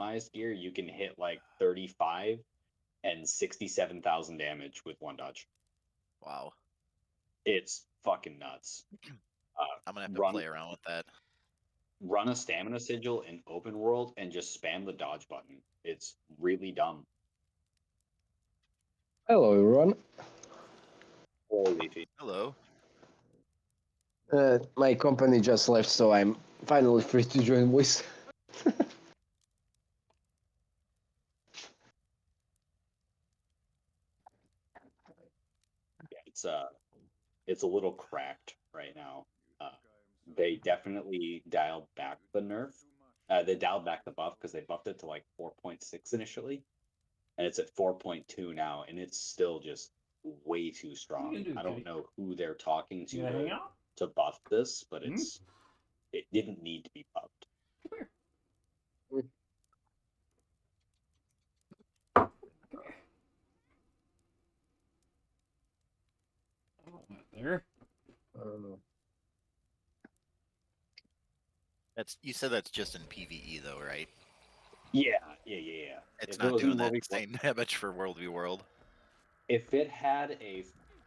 optimized gear, you can hit like 35 and 67,000 damage with one dodge. Wow. It's fucking nuts. I'm gonna have to play around with that. Run a stamina sigil in open world and just spam the dodge button. It's really dumb. Hello, everyone. Holy Leafy. Hello. My company just left, so I'm finally free to join voice. Yeah, it's a little cracked right now. They definitely dialed back the nerf. They dialed back the buff because they buffed it to like 4.6 initially, and it's at 4.2 now, and it's still just way too strong. I don't know who they're talking to buff this, but it didn't need to be buffed. There. You said that's just in PvE though, right? Yeah. It's If not it was in doing that 1v1 same damage for World v World.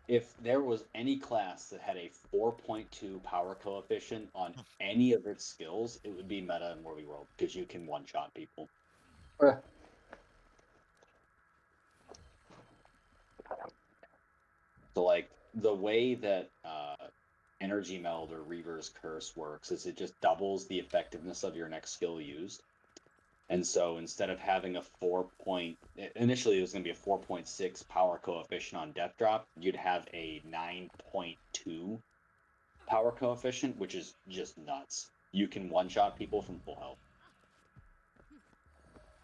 if there was any class that had a 4.2 power coefficient on any of its skills, it would be meta in World v World because you can one-shot people. So, like, the way that Energy Meld or Reaver's Curse works is it just doubles the effectiveness of your next skill used. And so instead of having initially it was going to be a 4.6 power coefficient on Death Drop, you'd have a 9.2 power coefficient, which is just nuts. You can one-shot people from full health.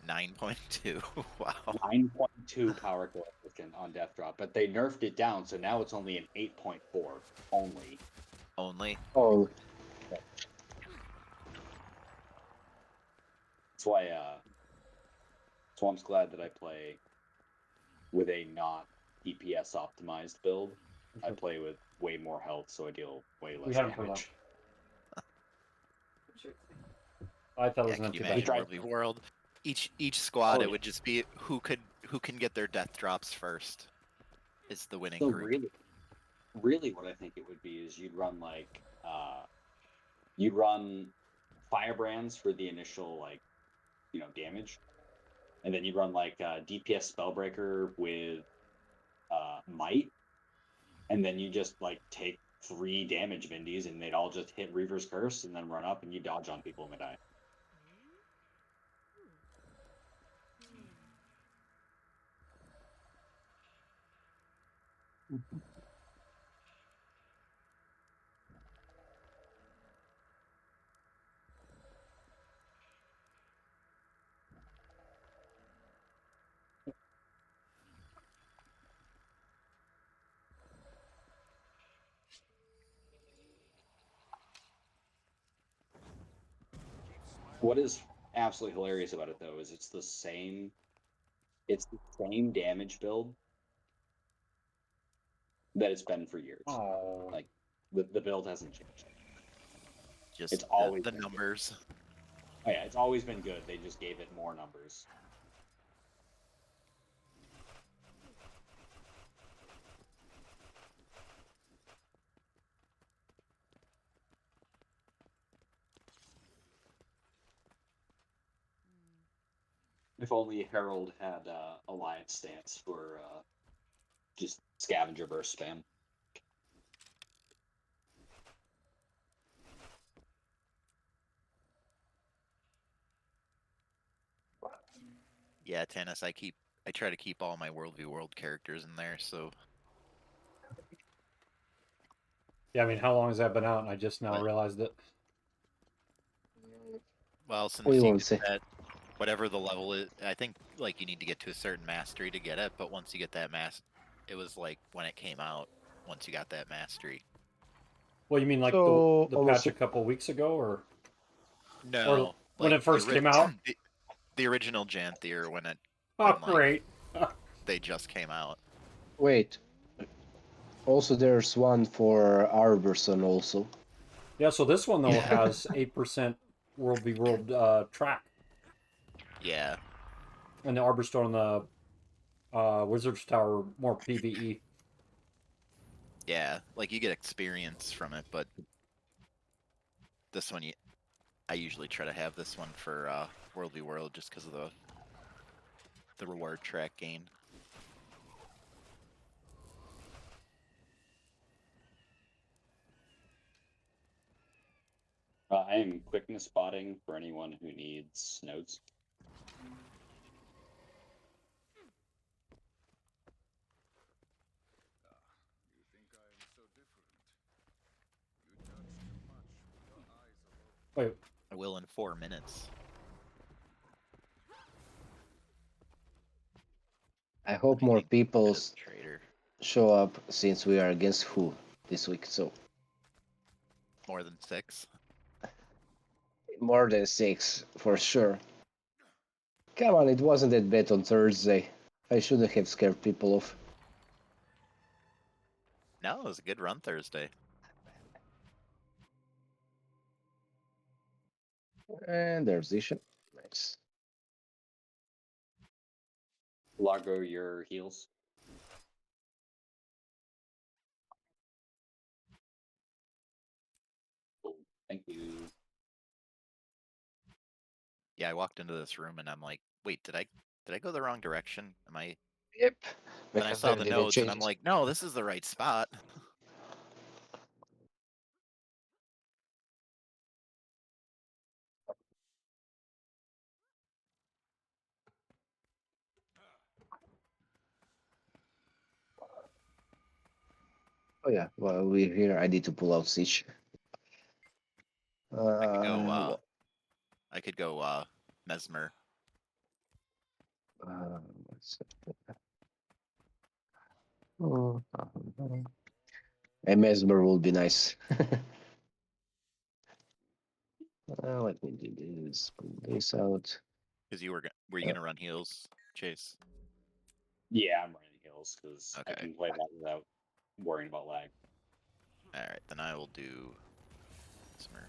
9.2. Wow. 9.2 power coefficient on Death Drop, but they nerfed it down, so now it's only an 8.4 only. Only? Oh. That's why I'm glad that I play with a not DPS optimized build. I play with way more health, so I deal way less damage. I thought it was Can not you too imagine bad. World v World? Each squad, it would just be who can get their death drops first is the winning group. Really what I think it would be is you'd run like you'd run firebrands for the initial damage, and then you'd run like DPS spellbreaker with might, and then you just like take 3 damage vindies and they'd all just hit Reaver's Curse and then run up and you dodge on people and they die. What is absolutely hilarious about it though is it's the same damage build that it's been for years. Oh. Like the build hasn't changed. Just it's always the numbers. Oh yeah, it's always been good. They just gave it more numbers. If only Herald had Alliance stance for just scavenger burst spam. Yeah, Tennis, I try to keep all my World v World characters in there, so. Yeah, I mean, how long has that been out? And I just now realized it. Well, since you get that, whatever the level is, I think like you need to get to a certain mastery to get it. But once you get that it was like when it came out. Once you got that mastery. Well, you mean like the patch a couple weeks ago, or no? Or when it first came out, the original Janthier when it. Oh, great! They just came out. Wait. Also, there's one for Arborson also. Yeah, so this one though has 8% World v World track. Yeah. And the Arborstone and the Wizard's Tower more PvE. Yeah, like you get experience from it, but this one, I usually try to have this one for World v World just because of the reward track gain. I am quickness spotting for anyone who needs notes. Wait, I will in 4 minutes. I hope more people Trader. show up since we are against who this week. So More than 6. more than 6 for sure. Come on, it wasn't that bad on Thursday. I shouldn't have scared people off. No, it was a good run Thursday. And there's Isha. Nice. Largo your heals. Cool. Thank you. Yeah, I walked into this room and I'm like, wait, did I go the wrong direction? Am I? Yep. Then I saw the nodes and I'm like, no, this is the right spot. Oh yeah, well we're here. I need to pull out Siege. I could go Mesmer. Let's see. A Mesmer will be nice. Let me do this. Pull this out. Because were you gonna run heals, Chase? Yeah, I'm running heals because I Okay. can play that without worrying about lag. All right, then I will do Mesmer.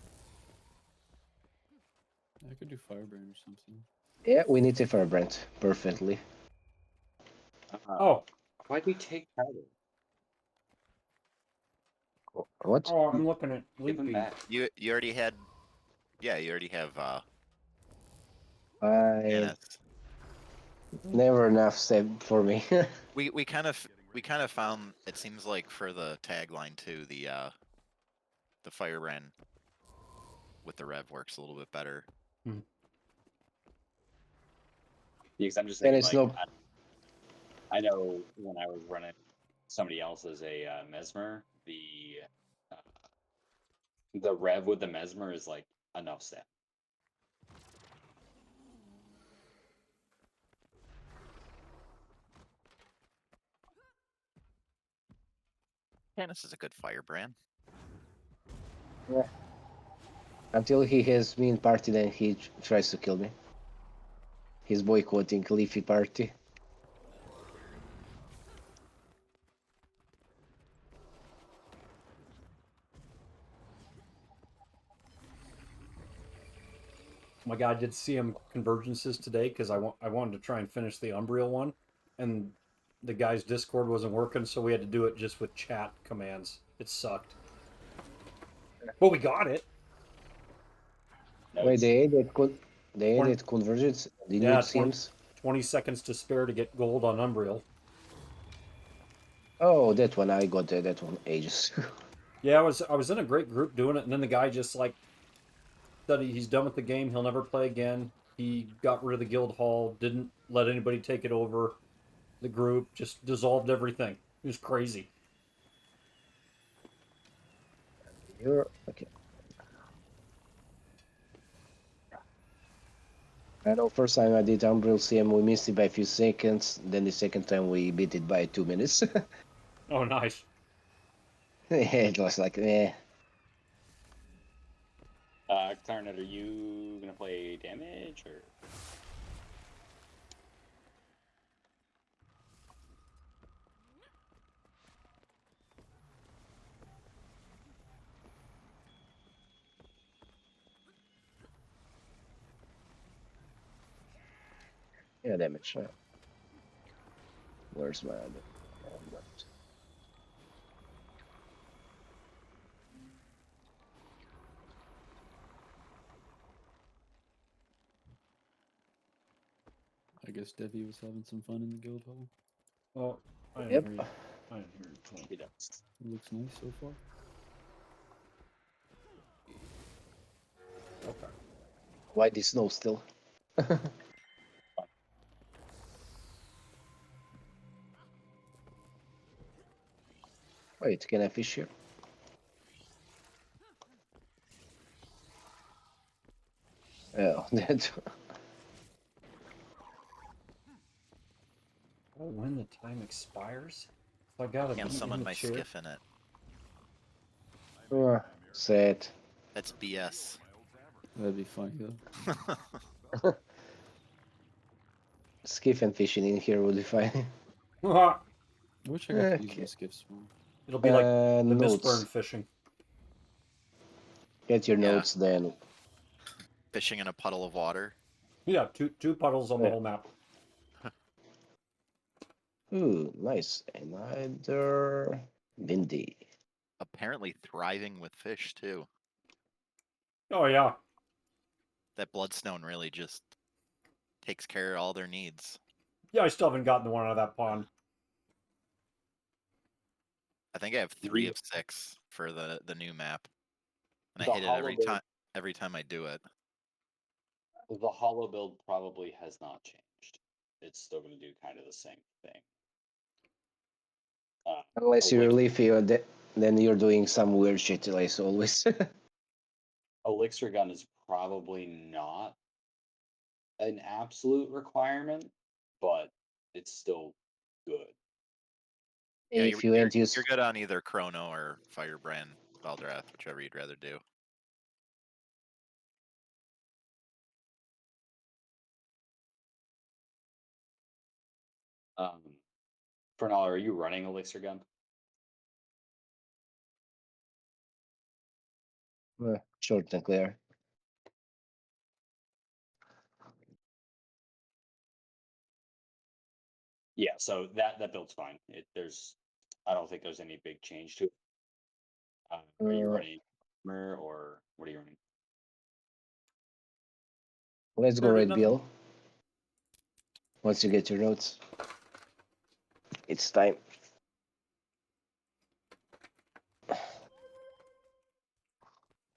I could do Firebrand or something. Yeah, we need a Firebrand perfectly. Oh, Why'd we take powder? What? oh, I'm looking at Give him Leapy. back. You already had. Yeah, you already have. I Janice. never enough saved for me. We kind of found it seems like for the tagline too the Firebrand with the rev works a little bit better. Because I'm just And thinking, it's like, no. I know when I was running somebody else's a Mesmer, the rev with the Mesmer is like enough stat. Janice is a good Firebrand. Yeah. Until he has me in party, then he tries to kill me. He's boycotting Leafy party. My God, I did CM convergences today because I wanted to try and finish the Umbriel one, and the guy's Discord wasn't working, so we had to do it just with chat commands. It sucked, but we got it. Wait, they added convergence. The new Yeah, CMs. 20 seconds to spare to get gold on Umbriel. Oh, that one I got that one ages. Yeah, I was in a great group doing it, and then the guy just like said he's done with the game. He'll never play again. He got rid of the guild hall. Didn't let anybody take it over. The group just dissolved everything. It was crazy. You're okay. I know first time I did Umbrel CM we missed it by a few seconds, then the second time we beat it by 2 minutes. Oh, nice. It was like, eh. Tarnet, are you gonna play damage or? Yeah, damage. Where's my other? I guess Devi was having some fun in the guild hall. Oh, I didn't Yep. hear you. I didn't hear you. He does. It looks nice so far. Okay. Why the snow still? Wait, can I fish here? Oh, that. Oh, when the time expires? So I gotta Can't be in summon the my chair. skiff in it. Sad. That's BS. That'd be funny though. Skiff and fishing in here would be fine. I wish I got to use Okay. my skiffs more. It'll be like the Notes. Mistburn fishing. Get your Yeah. notes then. Fishing in a puddle of water. Yeah, two puddles on the Yeah. whole map. Ooh, nice. Another Bindi. Apparently thriving with fish too. Oh yeah. That bloodstone really just takes care of all their needs. Yeah, I still haven't gotten the one out of that pond. I think I have 3 of 6 for the new map, and I The hit it hollow every build- time. Every time I do it. The hollow build probably has not changed. It's still going to do kind of the same thing. Unless you're Elixir- leafy, or then you're doing some weird shit like always. Elixir gun is probably not an absolute requirement, but it's still good. Yeah, If you ain't used, you're good on either Chrono or Firebrand Valdrath, whichever you'd rather do. Fernal, are you running Elixir gun? short and clear. Yeah, so that build's fine. I don't think there's any big change to it. Are you running armor or what are you running? Let's go Sure, Red nothing. Bill. Once you get your notes, it's time.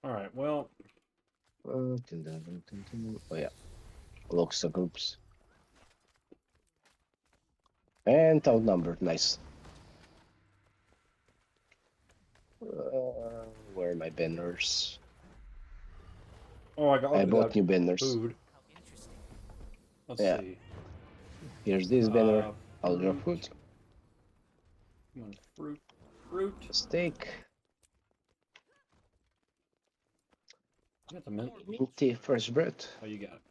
All right. Well, Oh yeah, looks of groups. And outnumbered, nice. Where are my banners? oh, I got I look at bought that new banners. food. Let's Yeah. see. Here's this banner. I'll drop Fruit. food. Come on, fruit. Steak. You got the mint. Minty first bread. Oh, you got it.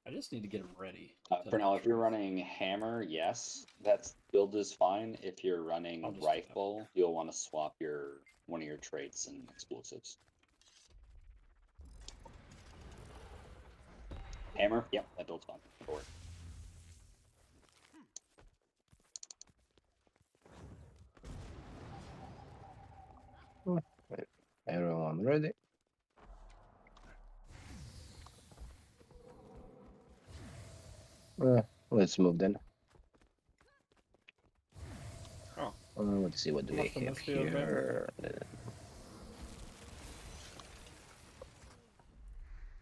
I just need to get them ready. For now, if you're running hammer, yes, that build is fine. If you're I'll running just do that. rifle, you'll want to swap one of your traits and explosives. Hammer, yep, that build's fine. Forward. Everyone ready? Let's move then. Oh. Let's see what do we What's the have mystery of here.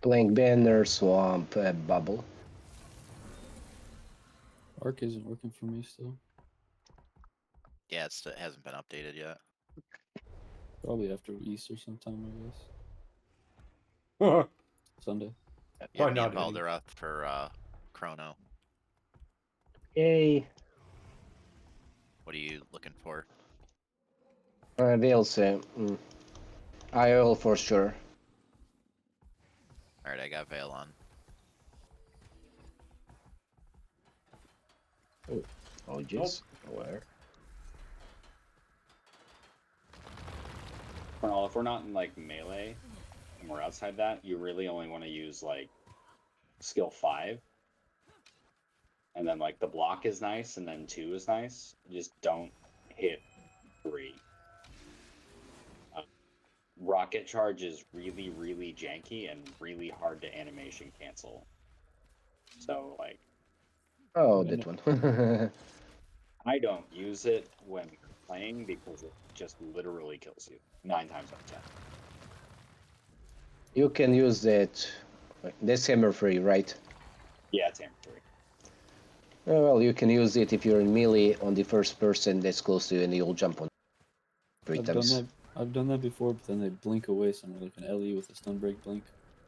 Blank banner, swamp, bubble. Arc isn't working for me still. Yeah, it hasn't been updated yet. Probably after Easter sometime, I guess. Oh, Sunday. Yeah, Probably me and not any. Valdrath for Chrono. Yay. What are you looking for? They'll say IOL for sure. Alright, I got Veil on. Oh jeez. Where? Well, if we're not in like melee and we're outside that, you really only want to use like skill 5. And then like the block is nice, and then 2 is nice. Just don't hit 3. Rocket charge is really, really janky and really hard to animation cancel. So like, Oh, Yeah, that one. I don't use it when playing because it just literally kills you 9 times out of 10. You can use that. That's hammer free, right? Yeah, it's hammer 3. Oh, well, you can use it if you're in melee on the first person that's close to you, and you'll jump on 3 I've times. done that. I've done that before, but then they blink away somewhere, like an LE with a stun break blink,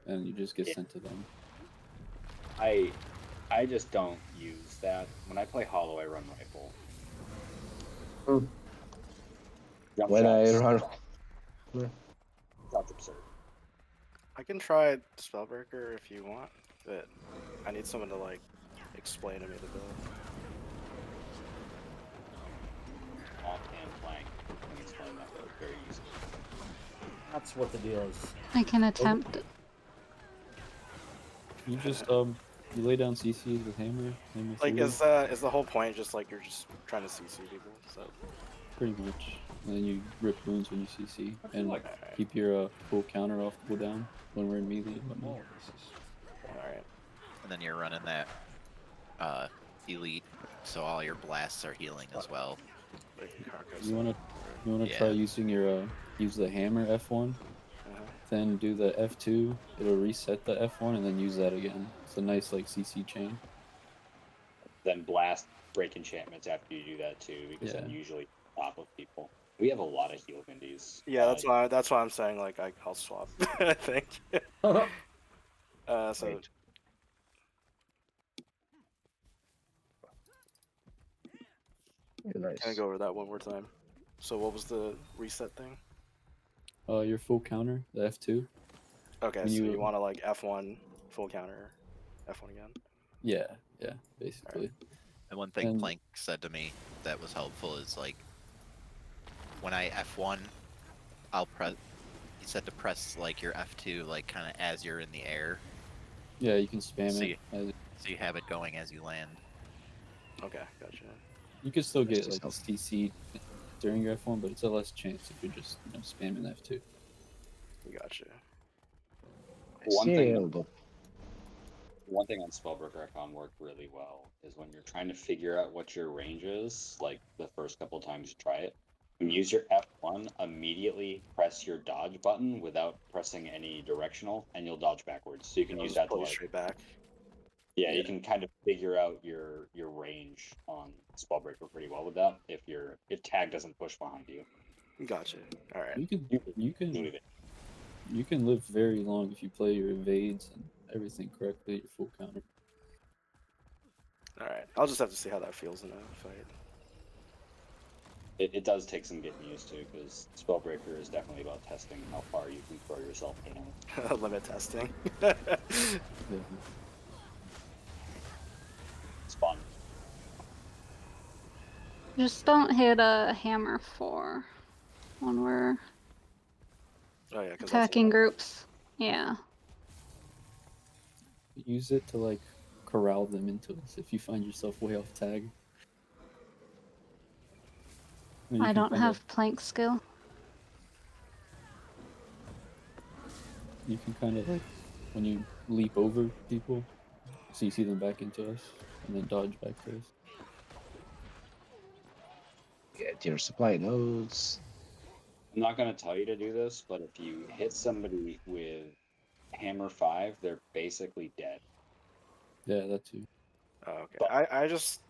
and you just get Yeah. sent to them. I just don't use that when I play Hollow. I run rifle. Hmm. Jump When I shots, run, that's absurd. I can try Spellbreaker if you want, but I need someone to like explain to me the build. Offhand flank. Let me explain that build very easily. That's what the deal is. I can attempt. You just you lay down CCs with hammer Like, through, is the whole point just like you're just trying to CC people? So pretty much, and then you rip wounds when you CC, I feel and like keep your full counter off cooldown when we're in melee and whatnot. all of this is all right. And then you're running that elite, so all your blasts are healing as well. Like, You wanna Yeah. try using your use the hammer F1, then do the F2. It'll reset the F1, and then use that again. It's a nice like CC chain. Then blast break enchantments after you do that too, because then Yeah. usually top of people. We have a lot of heal indies. Yeah, that's why I'm saying like I'll swap. I think. So Right. Nice. can I go over that one more time? So what was the reset thing? Your full counter, the F2. Okay, When so you- you want to like F1 full counter, F1 again. Yeah, basically. And one thing And- Plank said to me that was helpful is like when I F1, I'll press. He said to press like your F2 like kind of as you're in the air, Yeah, you can spam See. it. As, so you have it going as you land. Okay, gotcha. you can still That's get just like a CC during your F1, but it's a less chance if you're just spamming F2. Gotcha. One thing- Still, but One thing on Spellbreaker I found worked really well is when you're trying to figure out what your range is, like the first couple times you try it, you use your F1, immediately press your dodge button without pressing any directional, and you'll dodge backwards. So you can It'll use just that to pull you like, straight back. yeah, you Yeah. can kind of figure out your range on Spellbreaker pretty well with that. If tag doesn't push behind you, Gotcha. All right. You can do it. you can live very long if you play your evades and everything correctly. Your full counter. All right. I'll just have to see how that feels in a fight. It does take some getting used to because Spellbreaker is definitely about testing how far you can throw yourself down. Limit testing. Yeah. It's fun. Just don't hit a hammer 4 when we're Oh yeah, because attacking groups. Yeah. Use it to like corral them into us if you find yourself way off tag. Then you I can don't kinda- have plank skill. You can kind of like when you leap over people, CC them back into us, and then dodge back to us. get your supply nodes. I'm not going to tell you to do this, but if you hit somebody with Hammer 5, they're basically dead. Yeah, that too. Oh, okay. I just.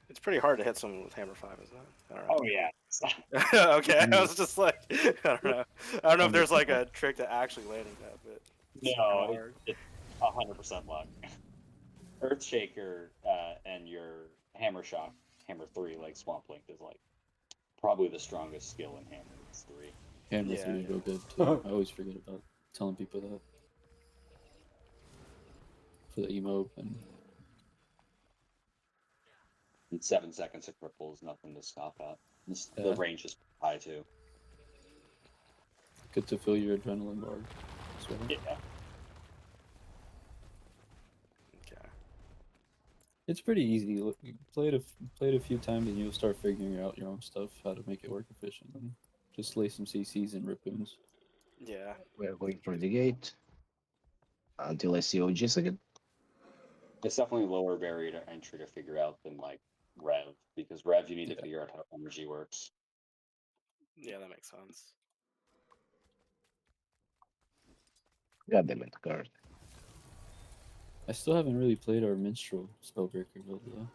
It's pretty hard to hit someone with hammer 5, isn't it? I don't know. Oh, yeah. Okay, I was just like, I don't know. I don't know if there's like a trick to actually landing that, but it's No, hard. it's 100% luck. Earthshaker and your Hammer Shock, Hammer 3, like Swamp Link, is like probably the strongest skill in Hammer. It's 3. Hammer Yeah, 3 yeah. real good too. I always forget about telling people that. For the emote and In 7 seconds, a cripple is nothing to scoff at. The Yeah. range is high, too. good to fill your adrenaline bar as well. Yeah. Okay. It's pretty easy. Look, you play it a few times and you'll start figuring out your own stuff, how to make it work efficiently. Just lay some CCs and rip booms. Yeah. We're going for the gate until I see OGs again. It's definitely lower barrier to entry to figure out than like Rev, because Rev you need to Yeah. figure out how energy works. Yeah, that makes sense. God damn it, card. I still haven't really played our minstrel spellbreaker build though.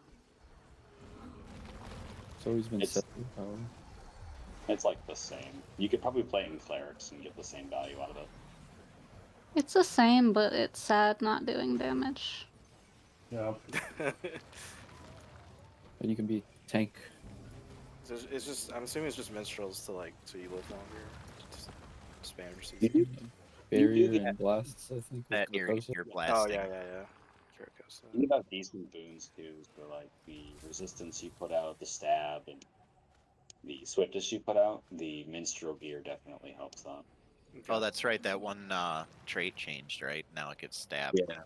It's always been It's- set for power. It's like the same. You could probably play it in clerics and get the same value out of it. It's the same, but it's sad not doing damage. Yeah. And you can be tank. So it's just, I'm assuming it's just minstrels to like, so you live longer. Just spam your You CC. do- Barrier get- and blasts, I think. That was you're the process. Oh blasting. yeah. Kiriko, You have decent boons too, so like the resistance you put out, the stab, and the swiftness you put out. The minstrel gear definitely helps that. Oh, that's right. That one trait changed, right? Now it gives stab. Yeah,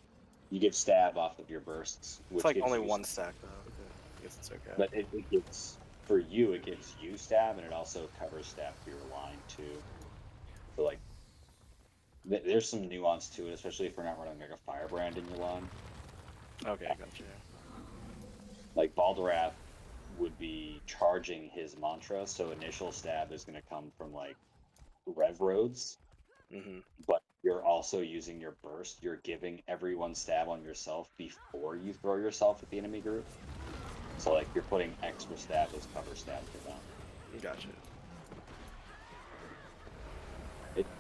you get stab off of your bursts, which It's like gives only you one stack though. I guess it's okay. But it gives for you, it gives you stab, and it also covers stab for your line too. So like, there's some nuance to it, especially if we're not running like a firebrand in your line. Okay, gotcha. Like Baldorath would be charging his mantra, so initial stab is going to come from like rev roads, Mm-hmm. but you're also using your burst. You're giving everyone stab on yourself before you throw yourself at the enemy group. So like you're putting extra stab as cover stab for them. Gotcha.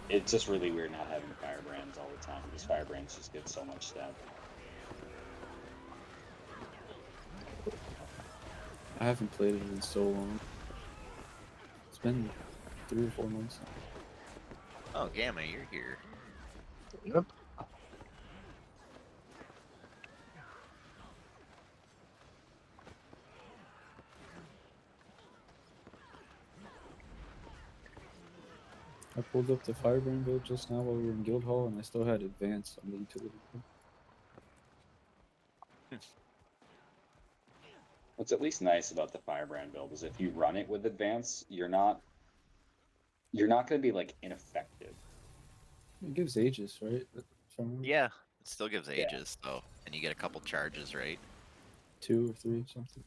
It's just really weird not having firebrands all the time because firebrands just get so much stab. I haven't played it in so long. It's been 3 or 4 months now. Oh, Gamma, you're here. Yep. I pulled up the Firebrand build just now while we were in Guild Hall, and I still had Advance on the utility. What's at least nice about the firebrand build is if you run it with advance, you're not going to be like ineffective. It gives Aegis, right? Yeah, it still gives Yeah. Aegis, though. And you get a couple charges, right? 2 or 3 something.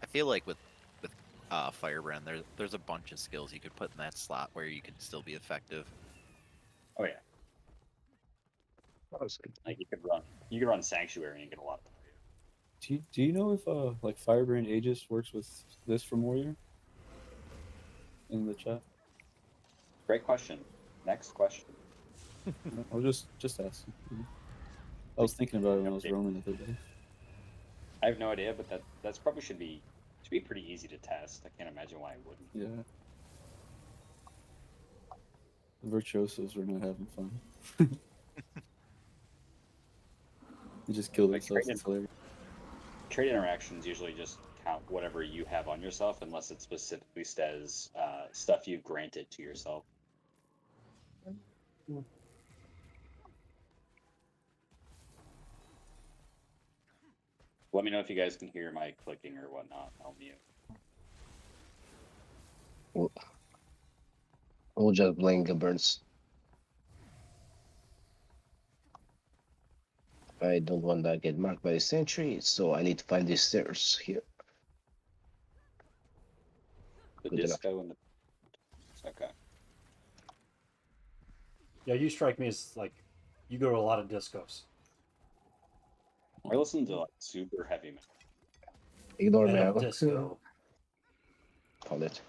I feel like with Firebrand, there's a bunch of skills you could put in that slot where you can still be effective. Oh yeah, like you could run sanctuary and get a lot of value. Do you know if like Firebrand Aegis works with this from Warrior? In the chat. Great question. Next question. I'll just asking. I was thinking about it when I was roaming the other day. I have no idea, but that's probably should be pretty easy to test. I can't imagine why it wouldn't. Yeah. The virtuosos were not having fun. They just killed Like, themselves. It's hilarious. Trade interactions usually just count whatever you have on yourself, unless it specifically says stuff you granted to yourself. Let me know if you guys can hear my clicking or whatnot. I'll mute. We'll just blame the burns. I don't want to get marked by the sentry, so I need to find the stairs here. The Good enough. disco and the okay. Yeah, you strike me as like you go to a lot of discos. I listen to like super heavy metal. Ignore me. Metal Alan. disco. Call it.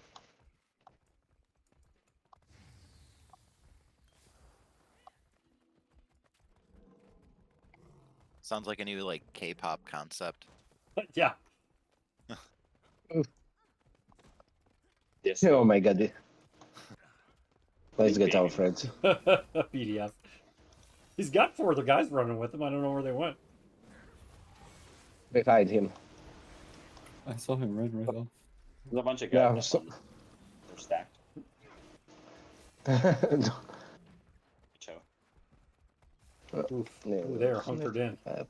Sounds like a new like K-pop concept. Yeah. Disco. Oh my god. Let's Big get our baby. friends. PDF. He's got 4 other guys running with him. I don't know where they went. Behind him. I saw him run right off. There's a bunch of Yeah, guys. so- They're stacked. No. Cho. Oof. Yeah, Ooh, they're it's hunkered not in. up.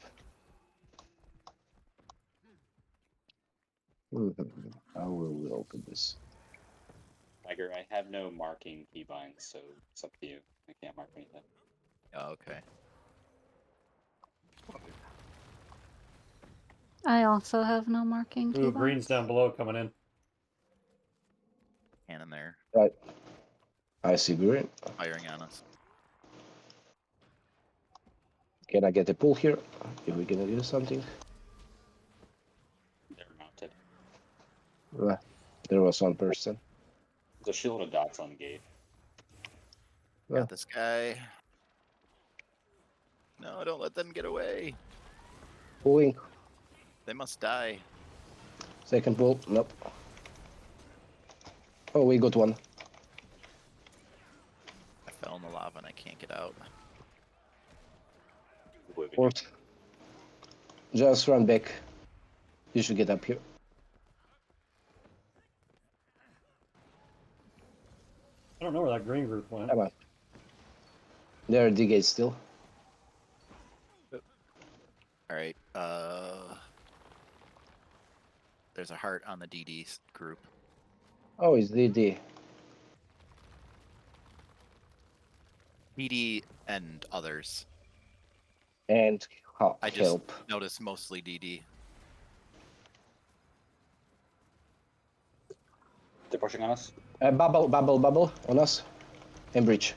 Mhm. How will we open this? Tiger, I have no marking keybinds, so it's up to you. I can't mark anything. Oh, okay. I also have no marking Ooh, green's keybinds. down below coming in. Cannon there, Right. I see green. firing on us. Can I get a pull here? If we're gonna do something. They're mounted. There was one person. There's a shield of dots on gate. Got this guy. No, don't let them get away. Pulling. They must die. Second pull. Nope. Oh, we got one. I fell in the lava and I can't get out. Fourth. Just run back. You should get up here. I don't know where that green group went. Come on. There are D gates still. All right. There's a heart on the DD group. Oh, it's DD. DD and others. And I just help. noticed mostly DD. They're pushing on us. Bubble on us. And breach.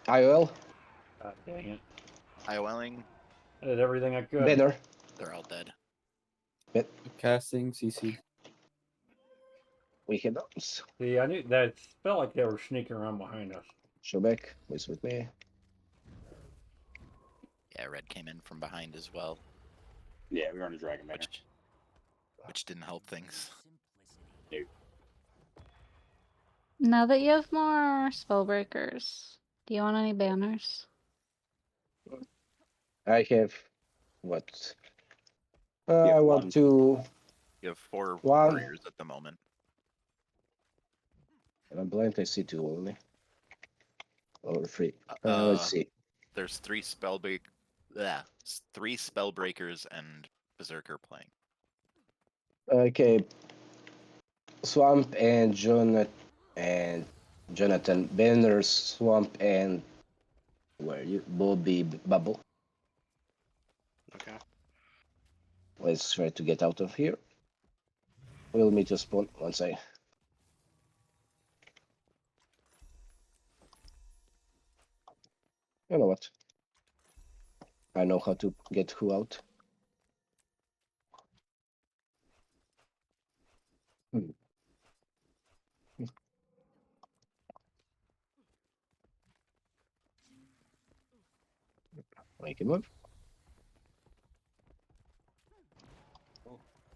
IOL. God dang it. IOLing, I did everything I could. Banner. they're all dead. Casting CC. We hit those. See, I knew that felt like they were sneaking around behind us. Show back. Wait with me. Yeah, red came in from behind as well, Yeah, we were on a dragon banner. which didn't help things. Now that you have more spellbreakers, do you want any banners? I have what? have I one. want to. You have 4 One. warriors at the moment. And I'm blind. I see 2 only. Or 3. Let's see. There's 3 spellbreakers and berserker playing. Okay. Swamp and Jonathan Banner's Swamp and where are you? Bobby Bubble. Okay. Let's try to get out of here. We'll meet a spawn once I. You know what? I know how to get who out. Make it move.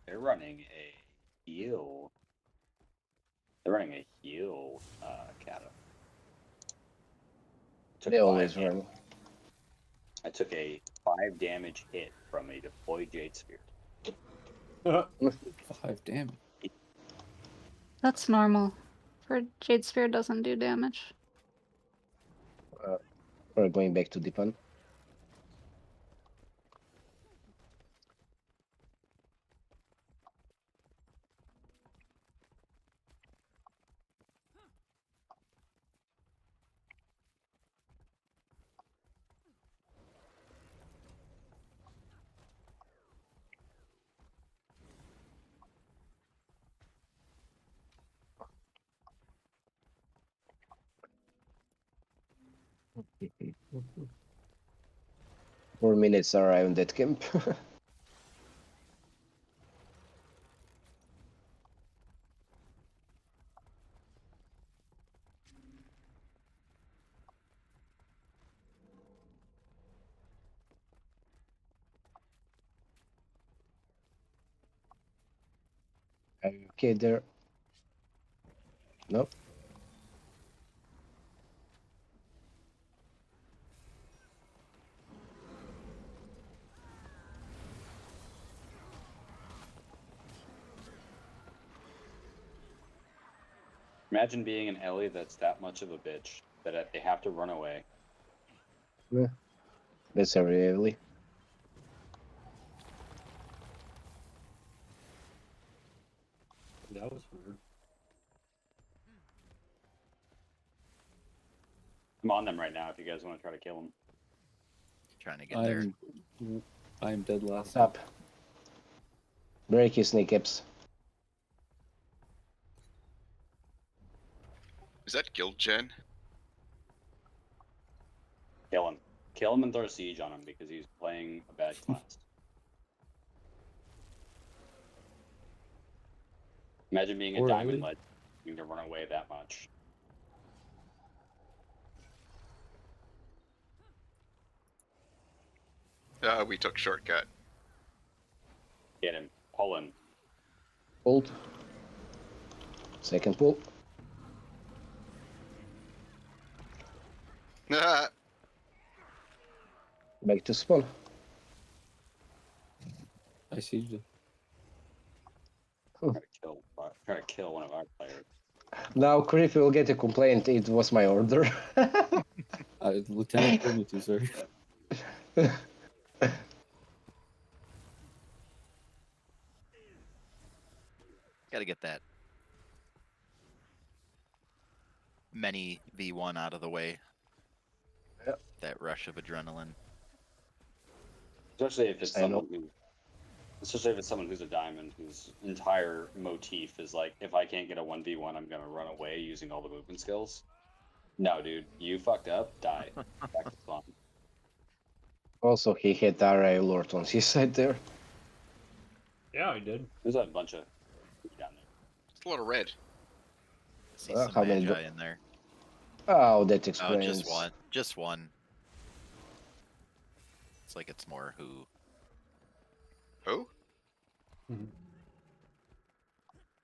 They're running a heal. They're running a heal kata. They always run. I took a 5 damage hit from a deployed Jade Sphere. 5 damage. That's normal. For Jade Spear doesn't do damage. We're going back to Dipan. Four minutes around that camp. Okay, there. Nope. Imagine being an Ellie that's that much of a bitch that they have to run away. That's really. That was weird. I'm on them right now if you guys want to try to kill them. Trying to get there. I'm dead last. Up. Break his kneecaps. Is that guild gen? Kill him. Kill him and throw siege on him because he's playing a bad class. Imagine being a Or diamond Ellie. led, having to run away that much. We took shortcut. Get him. Pull him. Pulled. Second pull. Ah, Back to spawn. I sieged him. Try to kill one of our players. Now Creepy will get a complaint. It was my order. Lieutenant told me to, sir. Gotta get that many V1 out of the way. Yep. That rush of adrenaline. Especially if it's I know. someone who's a diamond whose entire motif is like, if I can't get a 1v1, I'm gonna run away using all the movement skills. No, dude, you fucked up. Die. Back to spawn. Also, he hit RA Lord on his side there. Yeah, I did. There's a bunch of down there. it's a lot of red. See Well, some how many magi in there. Oh, that Oh, explains. just one. Just one. It's like it's more who. Who?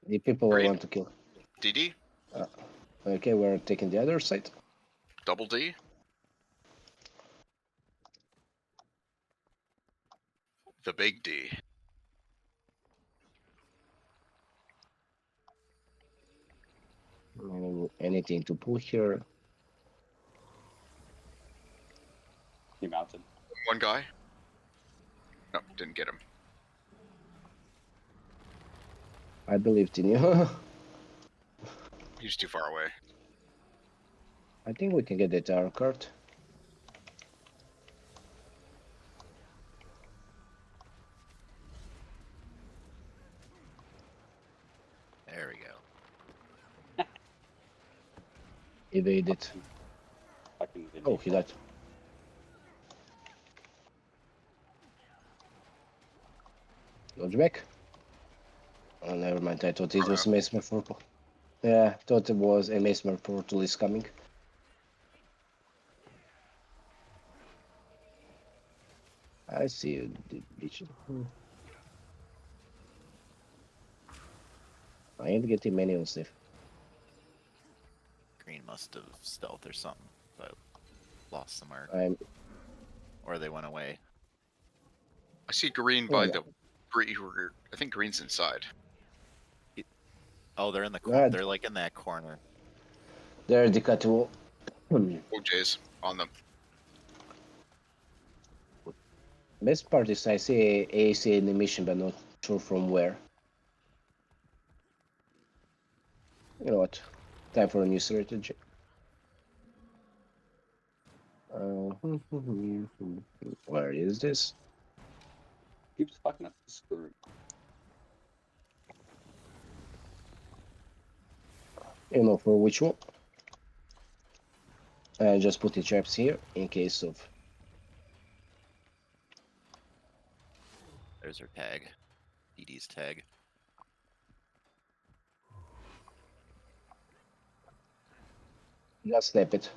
The people I Green? want to kill. DD? Okay, we're taking the other side. Double D? The big D. Anything to pull here? He mounted. One guy? No, didn't get him. I believed in you. He's too far away. I think we can get the tower card. There we go. Evade it. Fucking Oh, he died. Dodge back. Oh, never mind. I thought it was a Mesmer portal. Yeah, thought it was a Mesmer portal is coming. I see you, bitch. I ain't getting many on safe. Green must have stealth or something, but lost the mark. I'm. Or they went away. I see green Oh, by yeah. the green. I think green's inside. Oh, they're in the Right. corner. They're like in that corner. There, the cut wall. OJ's on them. Best part is I see AC in the mission, but not sure from where. You know what? Time for a new strategy. Where is this? Keeps fucking up the screw. You know for which one? I just put the traps here in case of. There's her tag. DD's tag. Just snap it.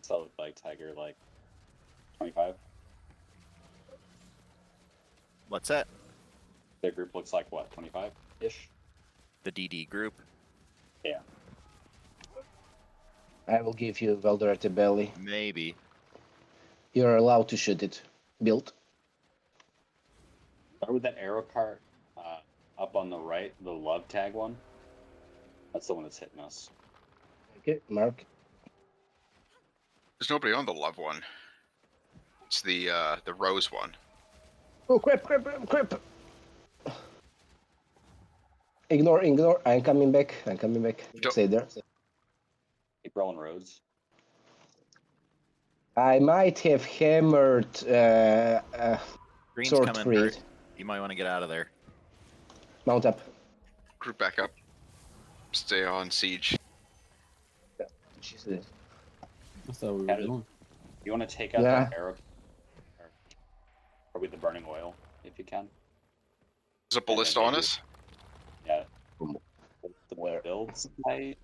Solid like Tiger, like 25. What's that? Their group looks like what, 25 ish? The DD group. Yeah. I will give you Welder at the belly. Maybe. You're allowed to shoot it. Build. Start with that arrow cart up on the right, the love tag one. That's the one that's hitting us. Okay, mark. There's nobody on the love one. It's the rose one. Oh crap! Ignore. I'm coming back. Don't- Stay there. Keep rolling roads. I might have hammered Green's sword coming. trade. Bert. You might want to get out of there. Mount up. Group back up. Stay on siege. Jesus. I thought we were Had it. going. You want to take out Yeah. that arrow, or with the burning oil, if you can. There's a ballista on us. Yeah. The build site.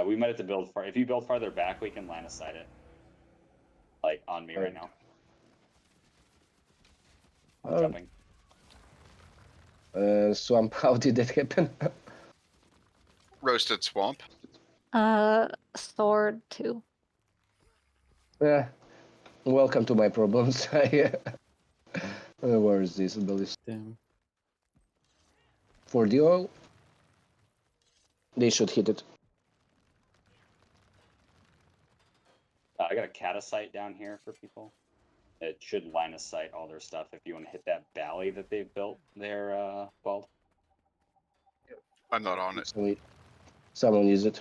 We might have to build far. If you build farther back, we can line of sight it. Like on me right now. I'm Oh. jumping. Swamp. How did that happen? Roasted swamp. Sword 2. Yeah. Welcome to my problems. Where is this ability? Damn. For the oil, they should hit it. I got a catacite down here for people. It should line of sight all their stuff if you want to hit that valley that they've built there, Bald. I'm not on it. Someone use it.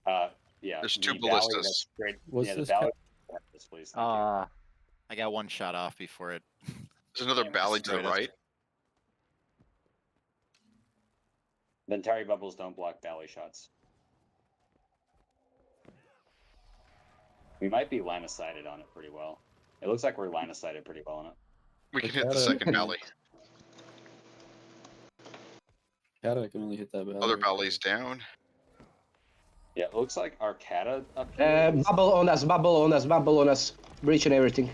Yeah. There's the two valley ballistas. that's straight- What's yeah, the this valley. This please. Thank you. I got one shot off before it. There's another Yeah, valley to the destroyed us. right. Ventari bubbles don't block valley shots. We might be line of sighted on it pretty well. It looks like we're line of sighted pretty well on it. We can Okay, hit the that- second valley. Cata can only hit that valley. Other valley's down. Yeah, it looks like Arcata up here. is- Bubble on us. Breaching everything.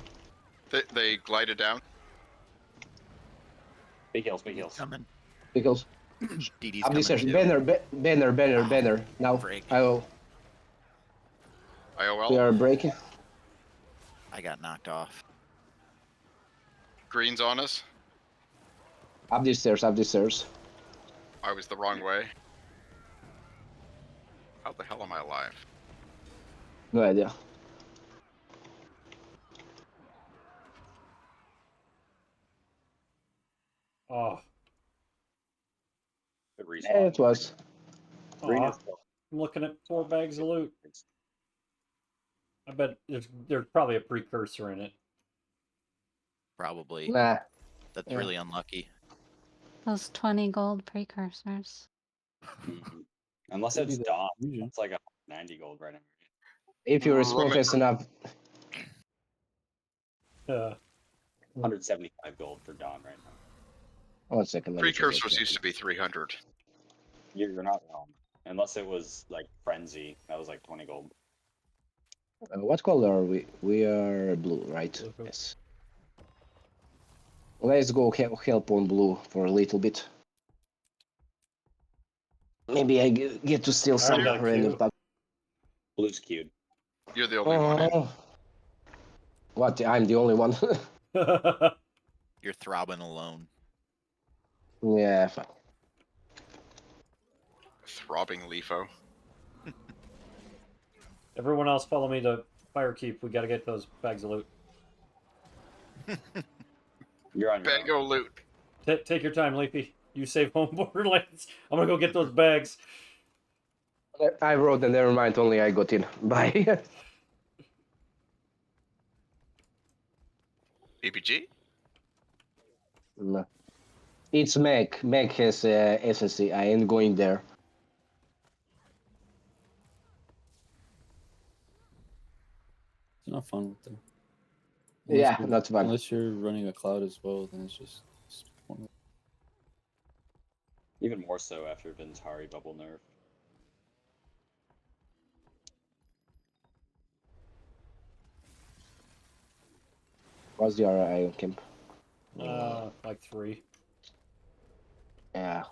They glided down. Big heals, big heals. Coming. Because DD's up coming this stairs. too. Banner. Now Frick. I will. We IOL. are breaking. I got knocked off. Green's on us. Up these stairs. I was the wrong way. How the hell am I alive? No idea. Oh, Good respawn. Yeah, it was. Green aw, is still- I'm looking at 4 bags of loot. I bet there's probably a precursor in it. Probably. Nah. That's yeah. really unlucky. Those 20 gold precursors. Mhm. Unless Maybe it's the Dawn. fusion. It's like a 90 gold right now. If you respond Remember- fast enough. 175 gold for Dawn right now. 1 second. let me check Precursors that. used to be 300. You're not wrong. Unless it was like Frenzy. That was like 20 gold. What color are we? We are blue, right? Blue. Yes. Let's go help on blue for a little bit. Maybe I get to steal some got a random queue. stuff. Blue's queued. You're the only one in. Oh. What? I'm the only one. You're throbbing alone. Yeah, fine. Throbbing Leafo. Everyone else follow me to Firekeep. We gotta get those bags of loot. You're on your own. Bango loot. Take your time, Leafy. You save home Borderlands. I'm gonna go get those bags. I wrote and never mind, only I got in. Bye. APG? No. It's Meg. Meg has SSC. I ain't going there. It's not fun with them. Yeah, you're- not fun. Unless you're running a cloud as well, then it's just pointless. Even more so after Ventari bubble nerf. What's the RI on camp? Like 3. Yeah.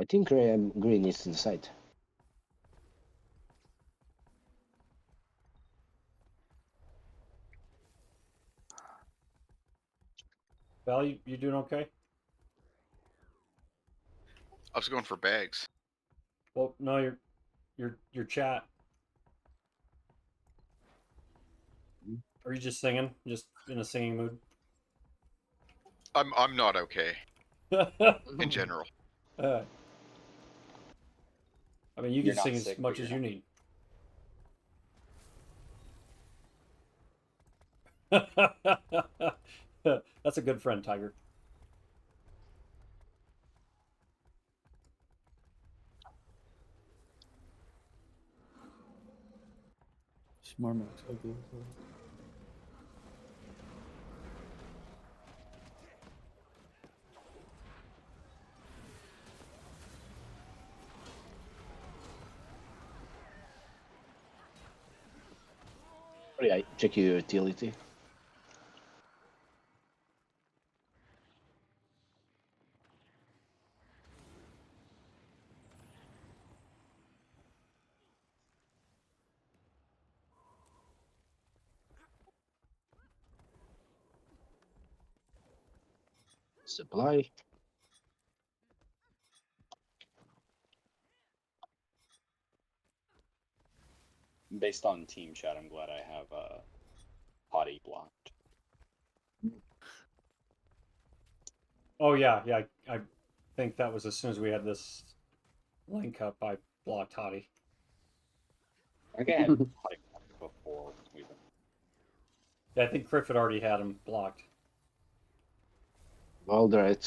I think green is inside. Val, you doing okay? I was going for bags. Well, no, your chat. Are you just singing? Just in a singing mood? I'm not okay in general. I mean, you You're can not sing as sick, much but as you're you need. That's a good friend, Tiger. Smart Max ugly as hell. Oh, yeah, check your utility. Supply. Based on team chat, I'm glad I have potty blocked. Oh yeah, I think that was as soon as we had this link up, I blocked Hottie. I think I had potty blocked before we even. Yeah, I think Criff had already had him blocked. All right.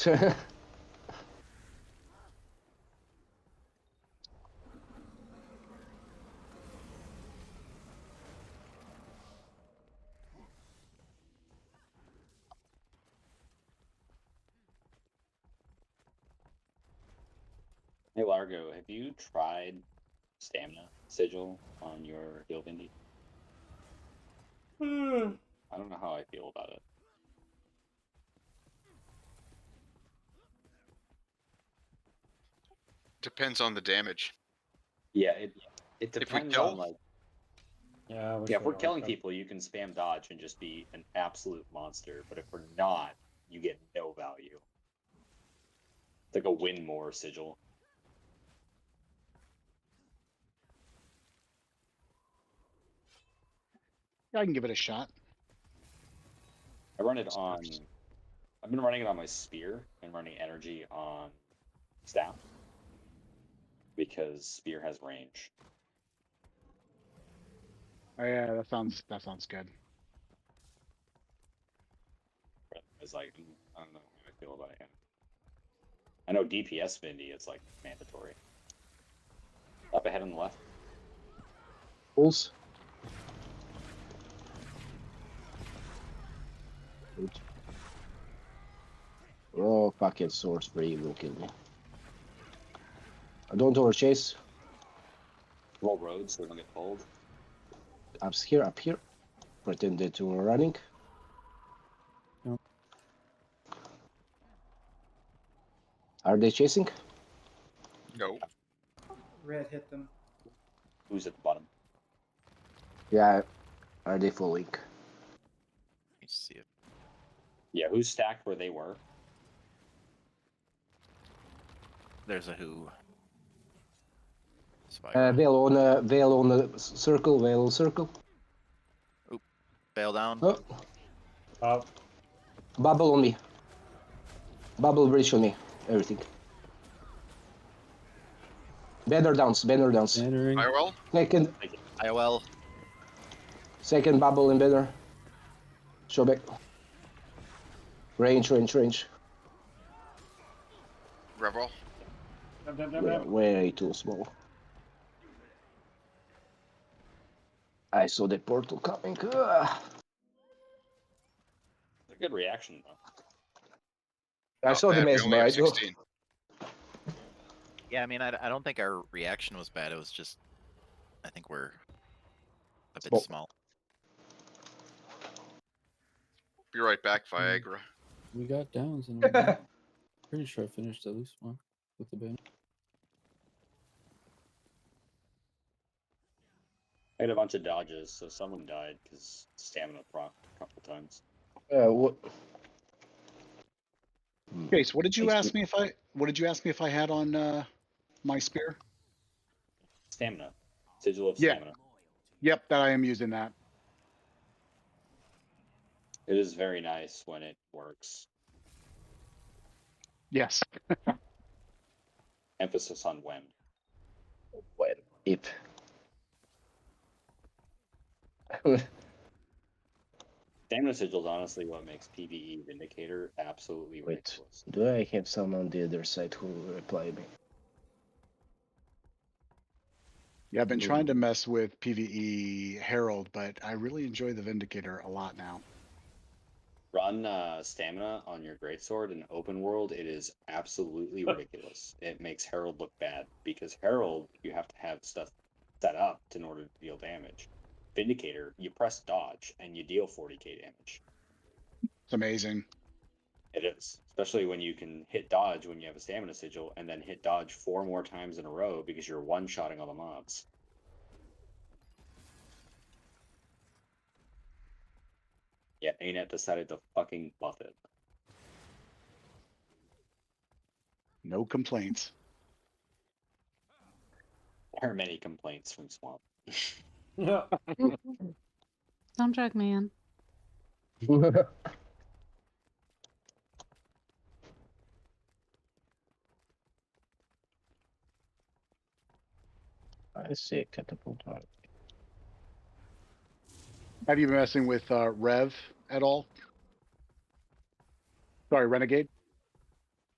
Hey Largo, have you tried stamina sigil on your heal Vindy? I don't know how I feel about it. Depends on the damage. Yeah, it If we depends kill, on like Yeah, I wish yeah, if we we're were killing okay. people, you can spam dodge and just be an absolute monster. But if we're not, you get no value. It's like a win more sigil. I can give it a shot. I run it on. I've been running it on my spear and running energy on staff because spear has range. Oh yeah, that sounds good. It's like I don't know how I feel about it. I know DPS Vindy, it's like mandatory. Up ahead on the left. Pulse. Oops. Oh, fucking source free will kill me. I don't overchase. Roll roads so we don't get pulled. Up here. Pretended to running. Yep. Are they chasing? no. Red hit them. Who's at the bottom? Yeah. Are they following? Let me see it. Yeah, who's stacked where they were? There's a who. Spiral. Veil on the circle. Veil on circle. Bail down. Oh, bubble on me. Bubble bridge on me. Everything. Banner downs. Bannering. IOL? IOL. Second bubble in banner. Show back. Range. Revel? Way too small. I saw the portal coming. It's a good reaction though. I saw the bad. We maze, only but have I don't. 16. Yeah, I mean, I don't think our reaction was bad. It was just, I think we're a bit small. Be right back, Viagra. We got downs and pretty sure I finished at least one with the banner. I had a bunch of dodges, so someone died because stamina proc a couple times. What? Chase, what did you Makes ask me if I? What did you ask me if I had on my spear? Stamina. Sigil of Yeah. stamina. Yep, that I am using that. It is very nice when it works. Yes. Emphasis on when. When? If. Stamina Sigil is honestly what makes PvE Vindicator absolutely Wait, ridiculous. do I have someone on the other side who will reply me? Yeah, I've been trying to mess with PvE Herald, but I really enjoy the Vindicator a lot now. Run stamina on your greatsword in open world. It is absolutely ridiculous. It makes Herald look bad because Herald you have to have stuff set up in order to deal damage. Vindicator, you press dodge and you deal 40k damage. It's amazing. It is, especially when you can hit dodge when you have a stamina sigil, and then hit dodge 4 more times in a row because you're one-shotting all the mobs. Yeah, ANET decided to fucking buff it. No complaints. There are many complaints from Swamp. Yeah. Don't drag me in. I see a catapult. Have you been messing with Rev at all? Sorry, Renegade.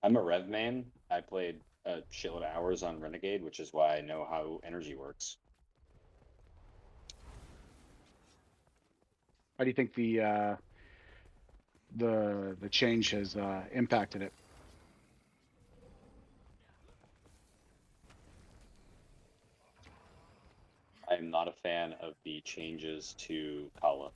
I'm a Rev man. I played a shitload of hours on Renegade, which is why I know how energy works. How do you think the change has impacted it? I'm not a fan of the changes to Kala.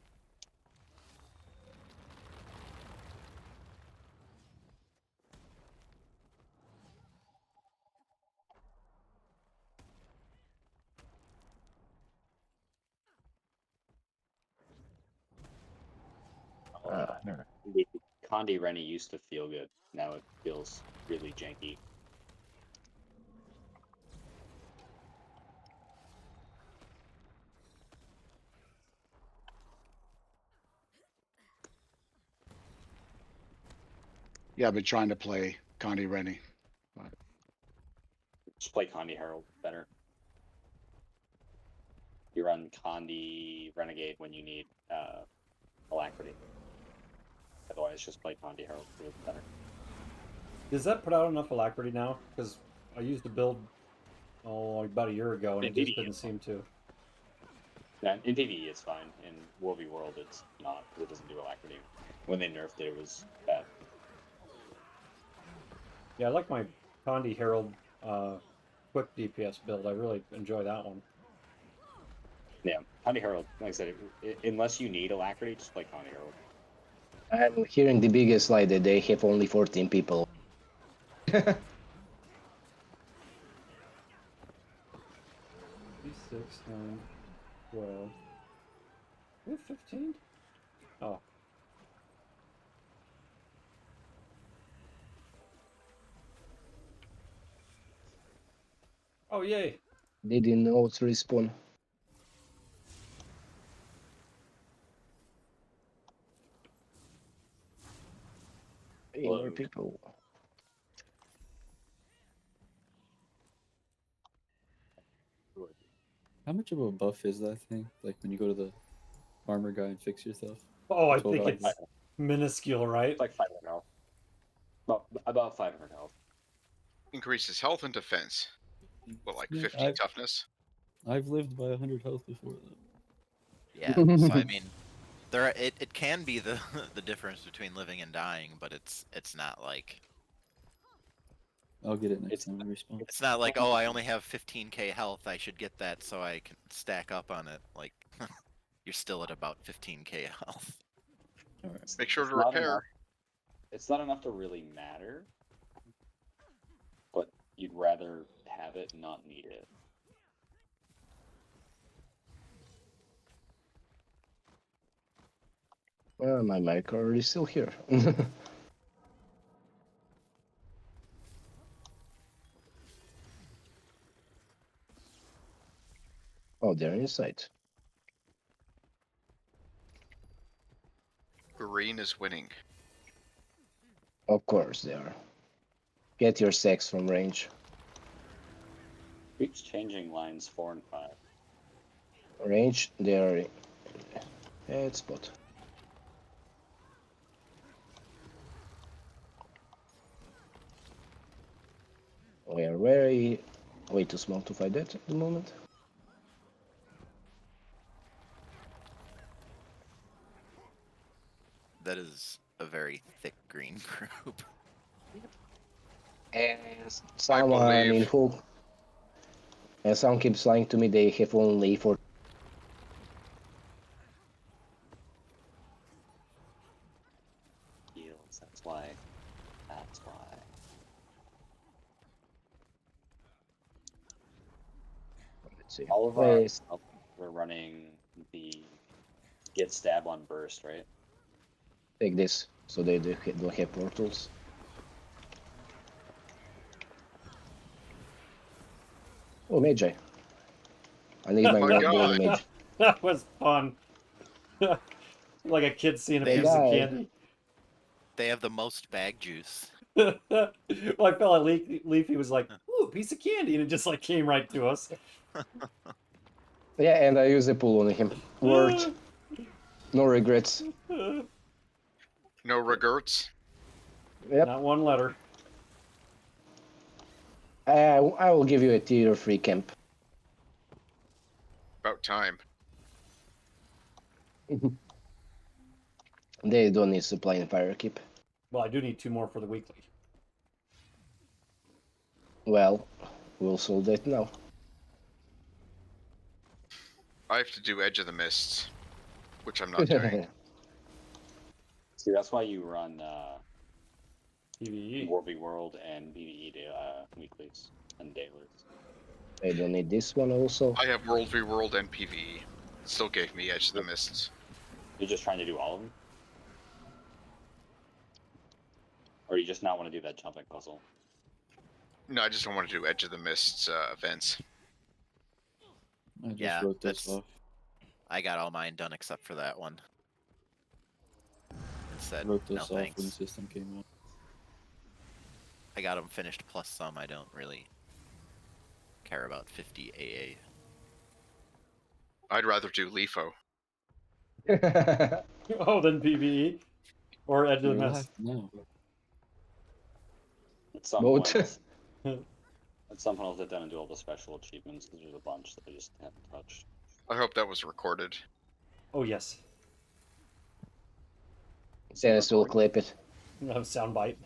The Condi Rennie used to feel good. Now it feels really janky. Yeah, I've been trying to play Condi Rennie. Just play Condi Herald better. You run Condi Renegade when you need Alacrity. Otherwise, just play Condi Herald. It's better. Does that put out enough alacrity now? Because I used to build about a year ago and it just didn't seem to. Yeah, in PvE it's fine. In WvW World it's not because it doesn't do Alacrity. When they nerfed it, it was bad. Yeah, I like my Condi Herald quick DPS build. I really enjoy that one. Yeah, Condi Herald, like I said, unless you need Alacrity, just play Condi Herald. I'm hearing the biggest lie that they have only 14 people. 6, 9, 12. We have 15? Oh. Oh, yay. They didn't know it's respawn. 8 more people. How much of a buff is that thing? Like when you go to the armor guy and fix yourself? Oh, I 12 think hours? it's minuscule, right? It's like 500 health. About 500 health. Increases health and defense. What, like Yeah, 50 toughness? I've lived by 100 health before though. Yeah, so I mean, it can be the the difference between living and dying, but it's not like I'll get it next time I respawn. it's not like, oh, I only have 15k health, I should get that so I can stack up on it. Like you're still at about 15k health. All right. Make sure to Not repair. enough. It's not enough to really matter, but you'd rather have it, not need it. Well, my mic already still here. Oh, they're inside. Green is winning. Of course they are. Get your sex from range. Keeps changing lines 4 and 5. Range, they are head spot. We are way too small to fight that at the moment. That is a very thick green group. And someone in believe. who and someone keeps lying to me they have only 4. Heals, that's why. That's why. Let's see. All of our Wait, we're running the get stab on burst, right? take this so they don't have portals. Oh, Magi. I need my My golden God. mage. That was fun. Like a kid seeing a They piece of have- candy. They have the most bag juice. Well, I felt like Leafy was like, "Ooh, a piece of candy," and it just like came right to us. Yeah, and I use a pull on him. Word. No regrets. No regrets. Yep. Not one letter. I will give you a tier 3 camp. About time. They don't need supply and fire keep. Well, I do need 2 more for the weekly. Well, we'll solve that now. I have to do Edge of the Mists, which I'm not doing. See, that's why you run PvE. Warby World and BBE weeklies and dailies. I don't need this one also. I have World v World and PvE. Still gave me Edge of the Mists. You're just trying to do all of them? Or you just not want to do that jumping puzzle? No, I just don't want to do Edge of the Mists events. I just Yeah, wrote this that's- off. I got all mine done except for that one. And said, Wrote no this off when the thanks. system came out. I got them finished plus some. I don't really care about 50 AA. I'd rather do LIFO. Oh, then PvE or Edge of You're the alive Mist. now. At some Both. point, at some point I'll sit down and do all the special achievements because there's a bunch that I just haven't touched. I hope that was recorded. Oh yes, Dennis will clip it. soundbite.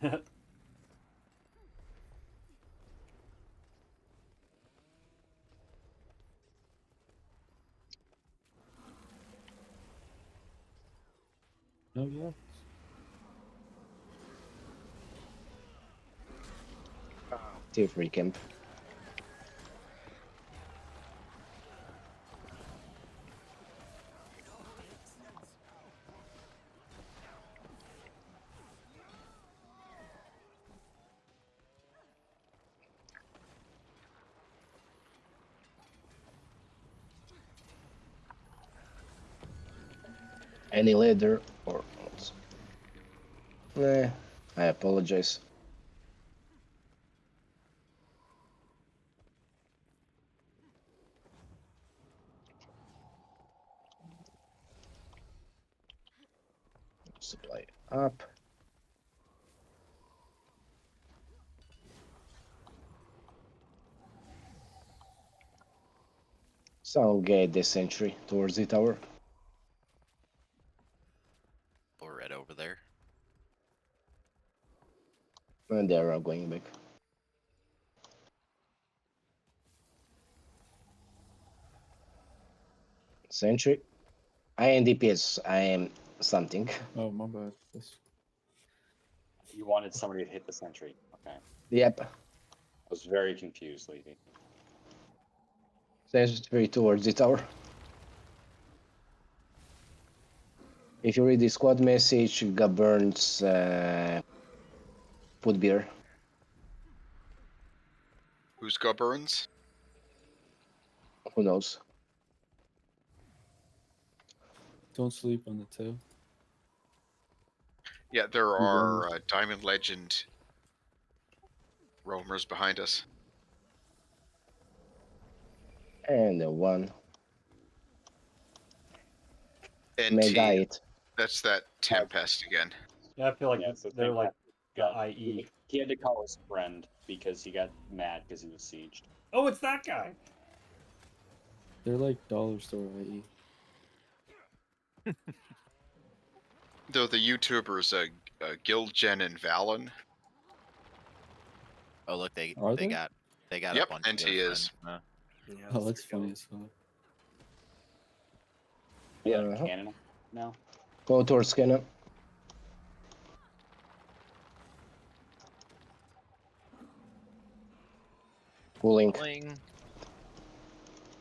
Oh yeah. Tier 3 camp. Any leather or not? Nah, I apologize. Supply up. So I'll get the sentry towards the tower. Or red over there. And they are going back. Sentry. I am DPS. I am something. Oh my bad. That's... You wanted somebody to hit the sentry. Okay. Yep. I was very confused, Levy. Sentry towards the tower. If you read the squad message, got burns, put beer. Who's got burns? Who knows? Don't sleep on the tail. Yeah, there You are Diamond Legend roamers behind us. And the one. NT. Megite. That's that Tempest again. Yeah, I feel like Yeah, so they're like the got- IE. He had to call his friend because he got mad because he was sieged. Oh, it's that guy. They're like dollar store IE. Though the YouTubers Guildgen and Valen. Oh look, they Are they? got Yep, a bunch NT of their is. friends. Yeah, Oh, that's funny as fuck. We got Uh-huh. a cannon now. Go towards cannon. Pulling. Pulling.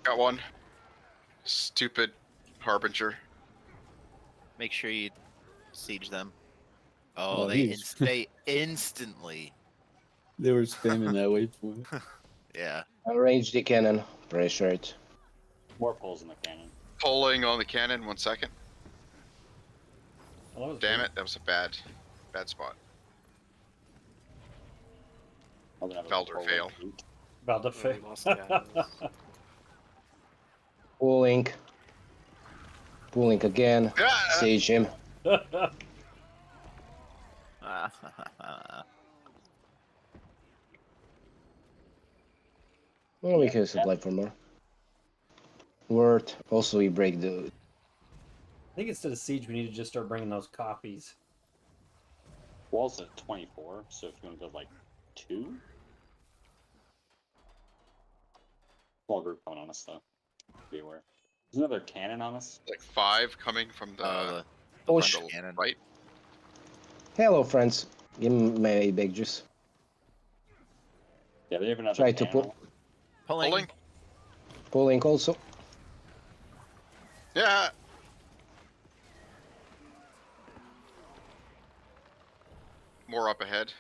Got one. Stupid Harbinger. Make sure you siege them. Oh, Oh, they he's- they instantly. They were spamming that waypoint. Yeah. Arrange the cannon. Pressure it. More pulls in the cannon. Pulling on the cannon, 1 second. Oh, that was Damn good. it, that was a bad spot. I'll have a Felder pull fail. repeat. About to We fail. lost cannons. Pulling. Pulling again. Ah! Sage him. Well, we can supply for more. Word. Also, we break the. I think instead of siege, we need to just start bringing those copies. Wall's at 24, so if you want to go like 2. Small group coming on us though. Be aware. There's another cannon on us. Like 5 coming from the, Oh, Push. from the cannon. right. Hello, friends. Give me my big juice. Yeah, they have another Try to cannon. pull. Pulling. Pulling. Pulling also. Yeah. More up ahead.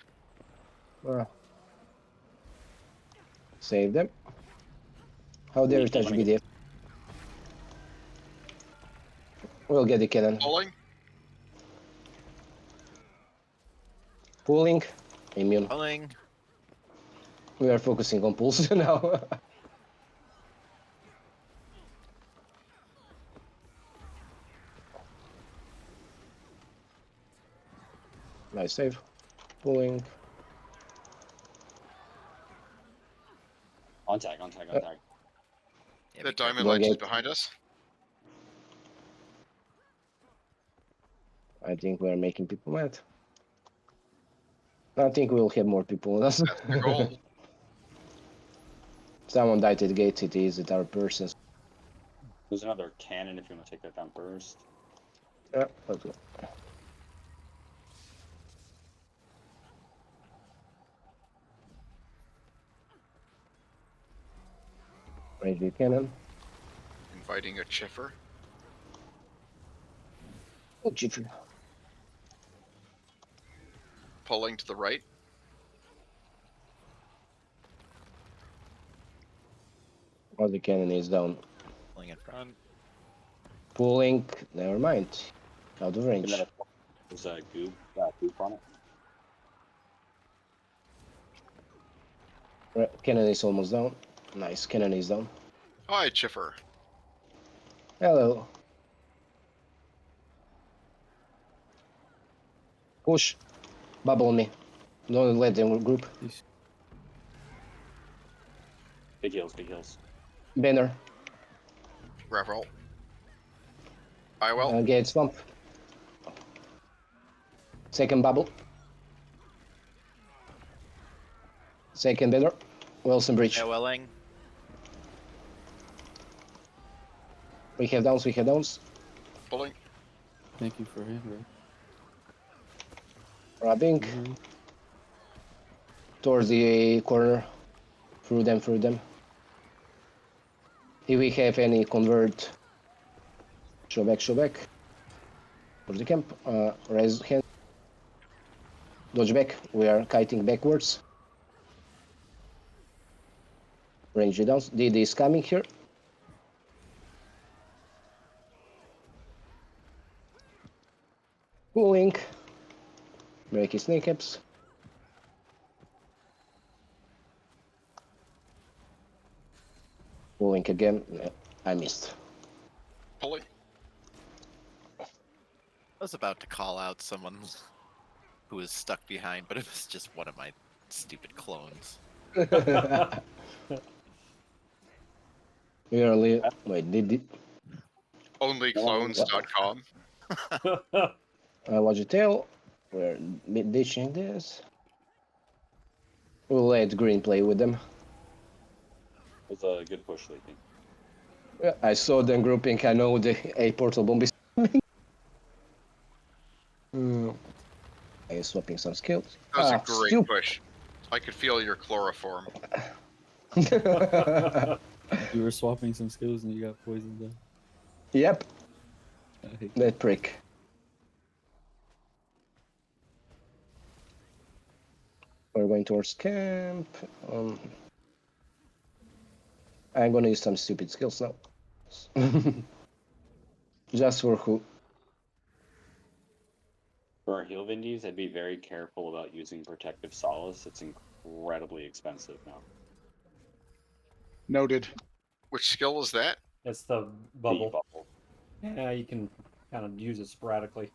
Save them. How dare you touch BDF? We'll get the cannon. Pulling. Pulling. Immune. Pulling. We are focusing on pulls now. Nice save. Pulling. On tag, on tag, on tag. Yeah, The be careful. Diamond Go Legends get- behind us. I think we're making people mad. I think we'll have more people on us. That's the goal. Someone died at the gate. It is at our persons. There's another cannon if you want to take that down first. Yeah, okay. Raise the cannon. Inviting a chiffer. Oh, Jiffy. Pulling to the right. Oh, the cannon is down. Pulling in front. Pulling. Never mind. Out of range. Another, there's a goop on it. Right, cannon is almost down. Nice. Cannon is down. Hi, chiffer. Hello. Push. Bubble me. Don't let them group. Big heals, big heals. Banner. Revel. I will. Gate swamp. Second bubble. Second banner. Wilson Bridge. Yeah, welling. We have downs, we have downs. Pulling. Thank you for hand right. Rubbing. Towards the corner. Through them, through them. If we have any convert. Show back, show back. For the camp, raise hand. Dodge back. We are kiting backwards. Range it down. DD is coming here. Pulling. Break his kneecaps. Pulling again. I missed. Pulley. I was about to call out someone who was stuck behind, but it was just one of my stupid clones. We are wait, did it? Onlyclones.com. Watch the tail. We're ditching this. We'll let green play with them. It was a good push leaping. Yeah, I saw them grouping. I know the A portal bomb is coming. I'm swapping some skills. That was a great push. I could feel your chloroform. You were swapping some skills and you got poisoned then. Yep, I hate that prick. We're going towards camp. I'm gonna use some stupid skills now. Just for who? For our heal Vindies, I'd be very careful about using Protective Solace. It's incredibly expensive now. Noted. Which skill was that? It's the The bubble. bubble. Yeah, you can kind of use it sporadically.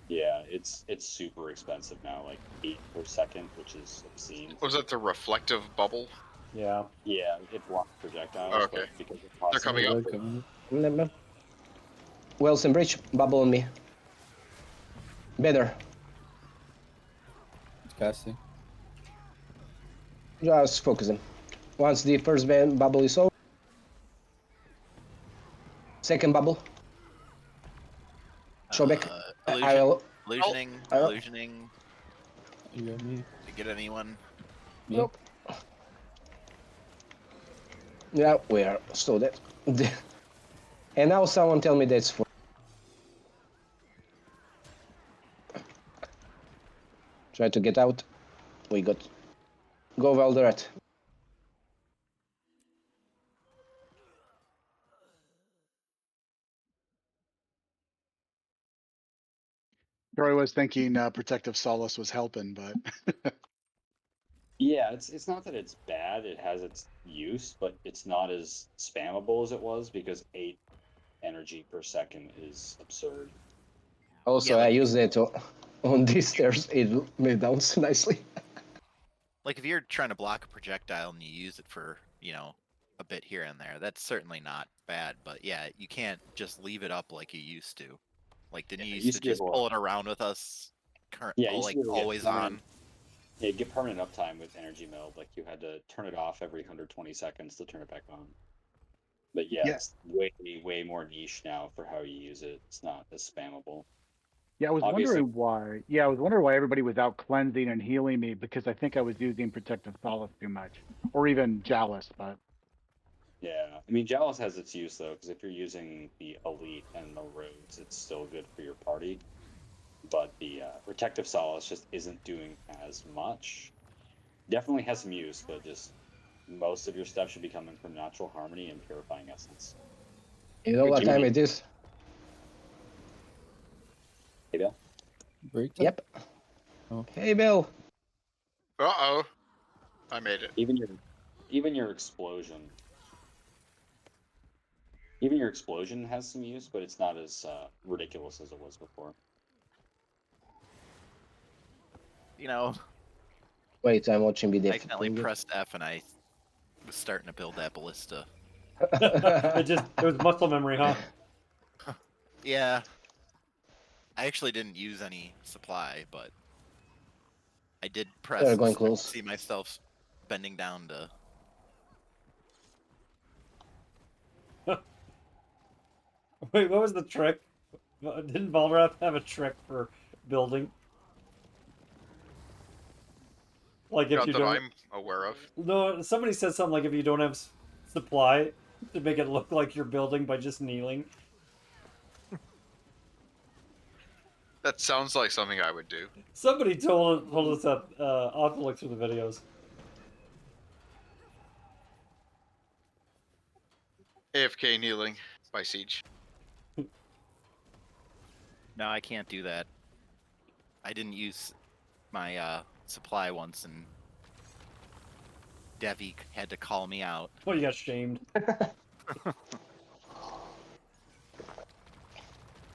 Yeah, it's super expensive now, like 8 per second, which is obscene. Was that the reflective bubble? Yeah. Yeah, it blocks projectiles. Oh, okay. But because it They're coming up. coming up. Wilson Bridge, bubble on me. Better. It's casting. Just focus him. Once the first bubble is over. Second bubble. Show back. Illusioning. You got me. Did you get anyone? Me? Nope. Yeah, we are still dead. And now someone tell me that's for. Try to get out. We got. Go Valdoret. Troy was thinking Protective Solace was helping, but Yeah, it's not that it's bad. It has its use, but it's not as spammable as it was because 8 energy per second is absurd. Also, Yeah, like- I use it on these stairs. It made bounce nicely. Like if you're trying to block a projectile and you use it for, a bit here and there, that's certainly not bad. But yeah, you can't just leave it up like you used to. Like, didn't you used to be just able to- pull it around with us? Yeah, you used to be able to get always on. permanent- Yeah, get permanent uptime with energy meld. Like you had to turn it off every 120 seconds to turn it back on. But yeah, it's way more niche now for how you use it. It's not as spammable. Yeah, I was Obviously- wondering why. Yeah, I was wondering why everybody was out cleansing and healing me because I think I was using Protective Solace too much, or even Chalice. But Yeah, I mean, Chalice has its use though, because if you're using the elite and the roads, it's still good for your party. But the Protective Solace just isn't doing as much. Definitely has some use, but just most of your stuff should be coming from Natural Harmony and Purifying Essence. You know what time it is? Hey, Bill? Break time? Yep. Oh. Hey, Bill. Uh-oh. I made it. Even your explosion. Even your explosion has some use, but it's not as ridiculous as it was before. Wait, I'm watching I BDF. accidentally pressed F and I was starting to build that ballista. It was muscle memory, huh? Yeah. I actually didn't use any supply, but I did press. They're going so I could close. see myself bending down to. Wait, what was the trick? Didn't Valrath have a trick for building? Like if Not you that don't. I'm aware of. No, somebody said something like if you don't have supply, to make it look like you're building by just kneeling. That sounds like something I would do. Somebody told us that. I'll have to look through the videos. AFK kneeling by Siege. No, I can't do that. I didn't use my supply once, and Devi had to call me out. Oh, you got shamed.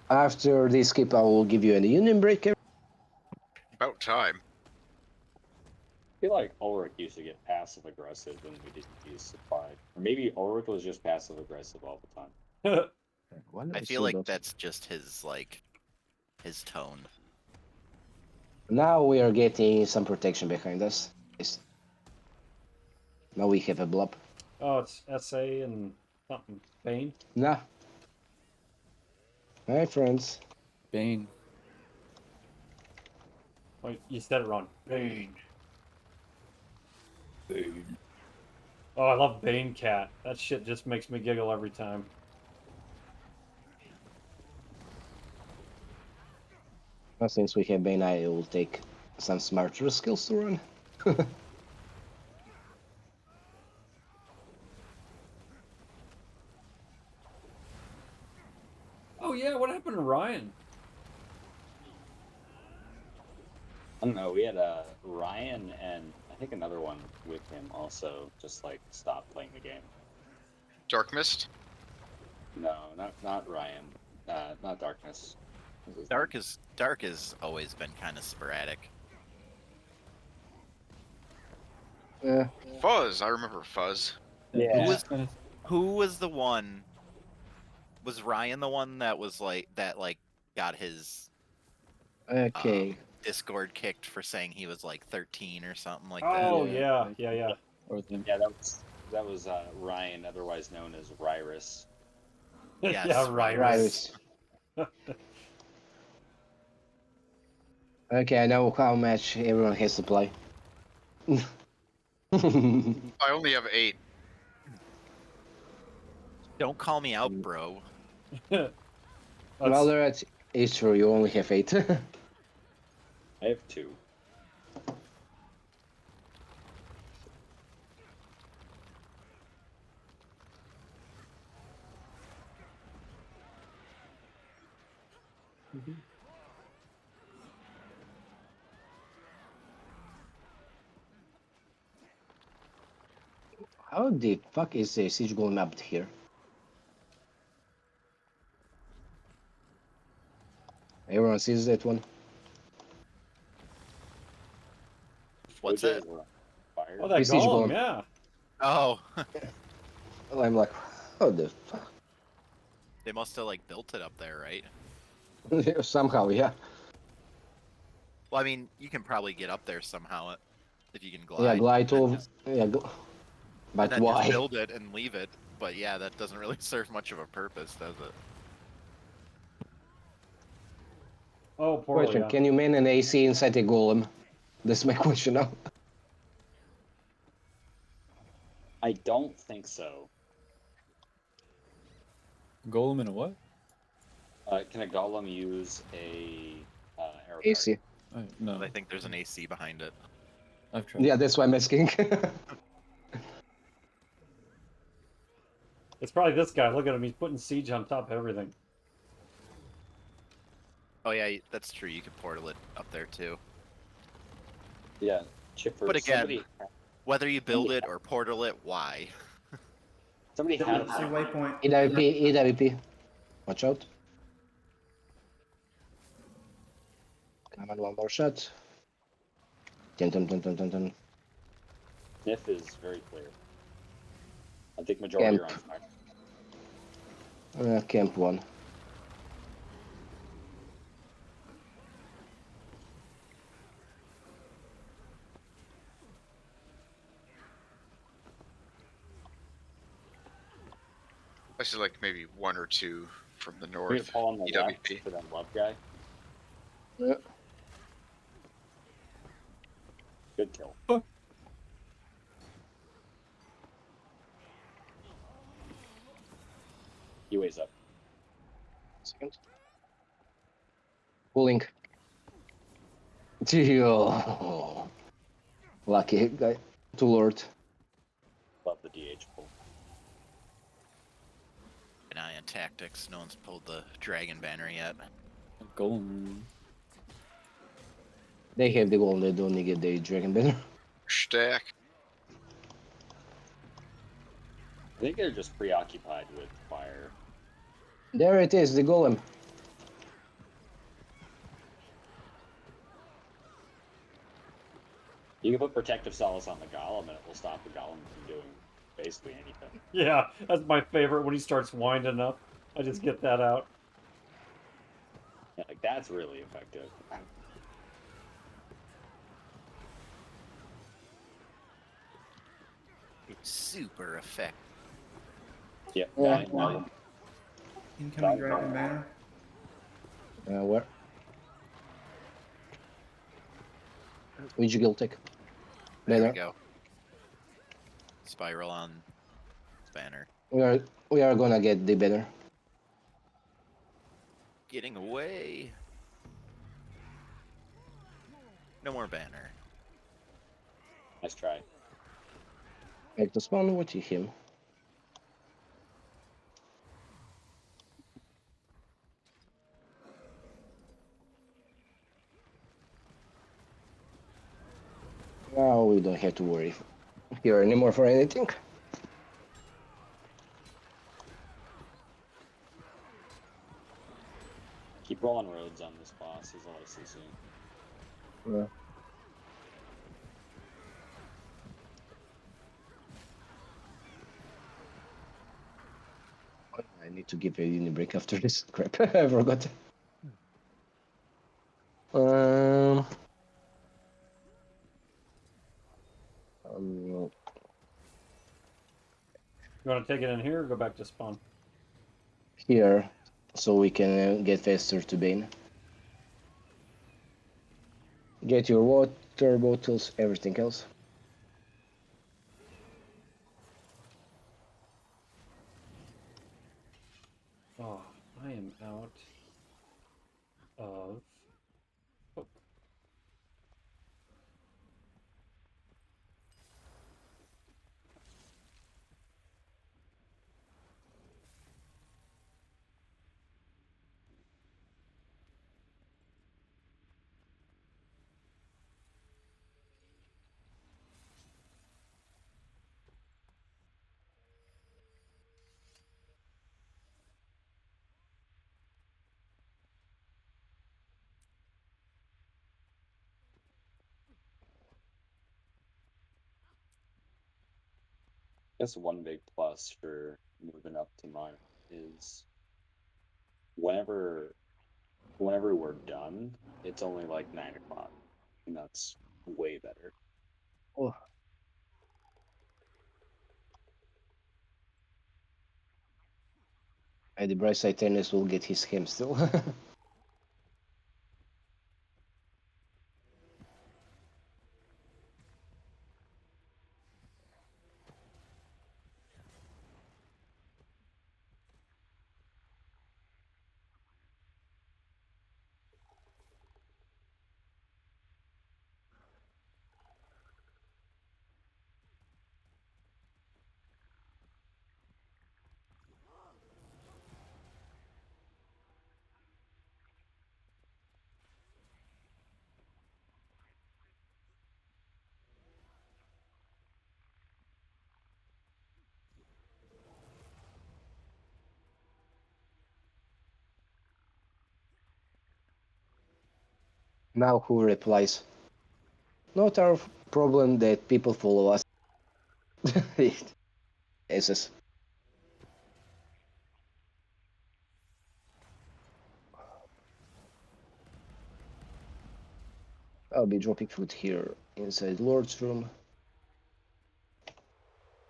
After this skip, I will give you a union breaker. About time. I feel like Ulrich used to get passive aggressive when we didn't use supply. Or maybe Ulrich was just passive aggressive all the time. I feel like that's just his his tone. Now we are getting some protection behind us. Now we have a blob. Oh, it's SA and something. Bane? Nah. Hi, friends. Bane. Oh, you said it wrong. Bane. Bane. Oh, I love Bane Cat. That shit just makes me giggle every time. Well, since we have Bane, I will take some smarter skills to run. Oh yeah, what happened to Ryan? I don't know. We had Ryan and I think another one with him also just like stopped playing the game. Dark Mist? No, not Ryan. Not Darkness. What was his name? Dark has always been kind of sporadic. Yeah. Fuzz. I remember Fuzz. Yeah. Who was the one? Was Ryan the one that was got his Okay. Discord kicked for saying he was like 13 or something like Oh that? yeah. Or them. Yeah, that was Ryan, otherwise known as Ryrus. Yes, Yeah, Right. Okay, I know how much everyone has to play. I only have 8. Don't call me out, bro. Well, that is true. You only have 8. I have 2. How the fuck is the siege golem up here? Everyone sees that one. What's OJ that? is on fire. Oh, that Prestige golem, golem. yeah. Oh, Well, I'm like, how the fuck? they must have like built it up there, right? Somehow, yeah. Well, I mean, you can probably get up there somehow if you can glide. Yeah, glide and over. just- Yeah, and but then why? just build it and leave it. But yeah, that doesn't really serve much of a purpose, does it? Oh, poorly, Question: yeah. Can you man an AC inside a golem? That's my question now. I don't think so. Golem in a what? Can a golem use a arrow dart? AC. No, I think there's an AC behind it. I've tried. Yeah, that's why I'm asking. It's probably this guy. Look at him. He's putting siege on top of everything. Oh yeah, that's true. You can portal it up there too. Yeah, Chipper. But again, somebody, whether you build it or portal it, why? somebody had See waypoint. EWP, EWP. Watch out. Come on, one more shot. Dun dun dun dun dun dun. Sniff is very clear. I think majority are on fire. Camp 1. I see like maybe 1 or 2 from the Bring north. it Paul on the left EWP. for that love guy. Yeah. Good kill. He weighs up. Second. Pulling. Geo. Lucky guy. To Lord. Love the DH pull. An eye on tactics. No one's pulled the dragon banner yet. Golem. They have the golem, they don't get the dragon banner. Stack. I think they're just preoccupied with fire. There it is, the golem. You can put Protective Solace on the Golem and it will stop the Golem from doing basically anything. Yeah, that's my favorite when he starts winding up. I just get that out. Yeah, like that's really effective. It's super effective. Yeah, Yeah. Incoming dragon banner. Where? Which guild take? There Banner. we go. Spiral on banner. We are gonna get the banner. Getting away. No more banner. Nice try. Make the spawn, what you him. Now we don't have to worry here anymore for anything. Keep rolling roads on this boss. He's a lot of CC. Yeah. I need to give a uni break after this crap. I forgot. You want to take it in here or go back to spawn? Here, so we can get faster to Bane. Get your water bottles, everything else. Oh, I am out of... Oh. I guess one big plus for moving up to mine is whenever we're done, it's only like 9 o'clock. And that's way better. Oh. And the bright side, Tennis will get his hem still. Now who replies? Not our problem that people follow us. SS. I'll be dropping food here inside Lord's room.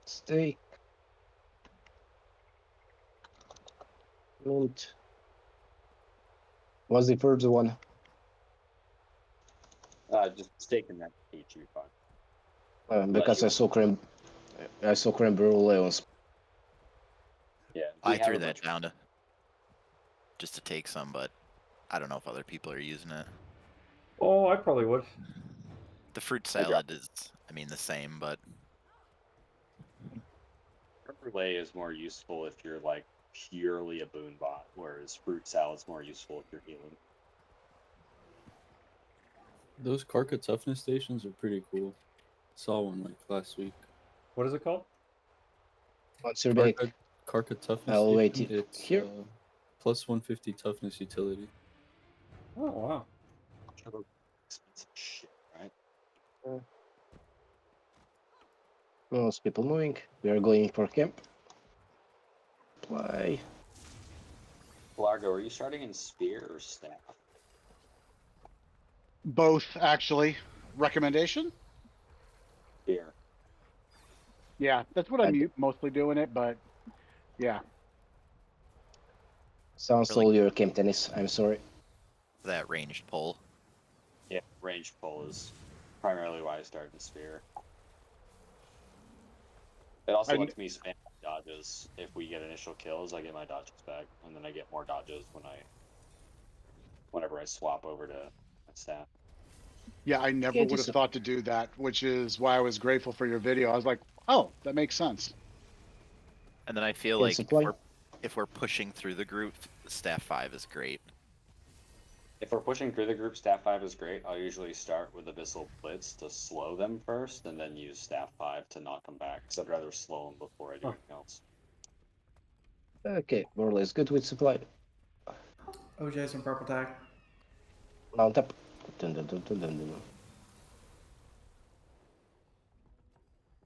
Steak. Mint. What's the first one? Just steak and that each you fine. Because I saw creme brulee on. Yeah, I threw that down just to take some, but I don't know if other people are using it. Oh, I probably would. The fruit I drop salad is, I mean, the same, but relay is more useful if you're like purely a boon bot, whereas fruit salad's more useful if you're healing. Those Karka toughness stations are pretty cool. Saw one like last week. What is it called? What's your bake? Karka toughness I'll wait station. It's here. plus 150 toughness utility. Oh wow. Expensive shit, right? Most people moving. We are going for camp. Play. Largo, are you starting in spear or staff? Both, actually. Recommendation? Spear. Yeah, that's what I'm mostly doing it, but yeah. Sounds Really? all your camp tennis. I'm sorry. that ranged pull. Yeah, ranged pull is primarily why I started in spear. It also lets me spam dodges. If we get initial kills, I get my dodges back, and then I get more dodges whenever I swap over to my staff. Yeah, I never would have thought to do that, which is why I was grateful for your video. I was like, oh, that makes sense. And then I feel like if we're pushing through the group, staff 5 is great. If we're pushing through the group, staff 5 is great. I'll usually start with Abyssal Blitz to slow them first, and then use staff 5 to knock them back, because I'd rather slow them before I do anything else. Okay, more or less good with supply. OJ's on purple tag. Mount up. Dun, dun, dun, dun, dun, dun.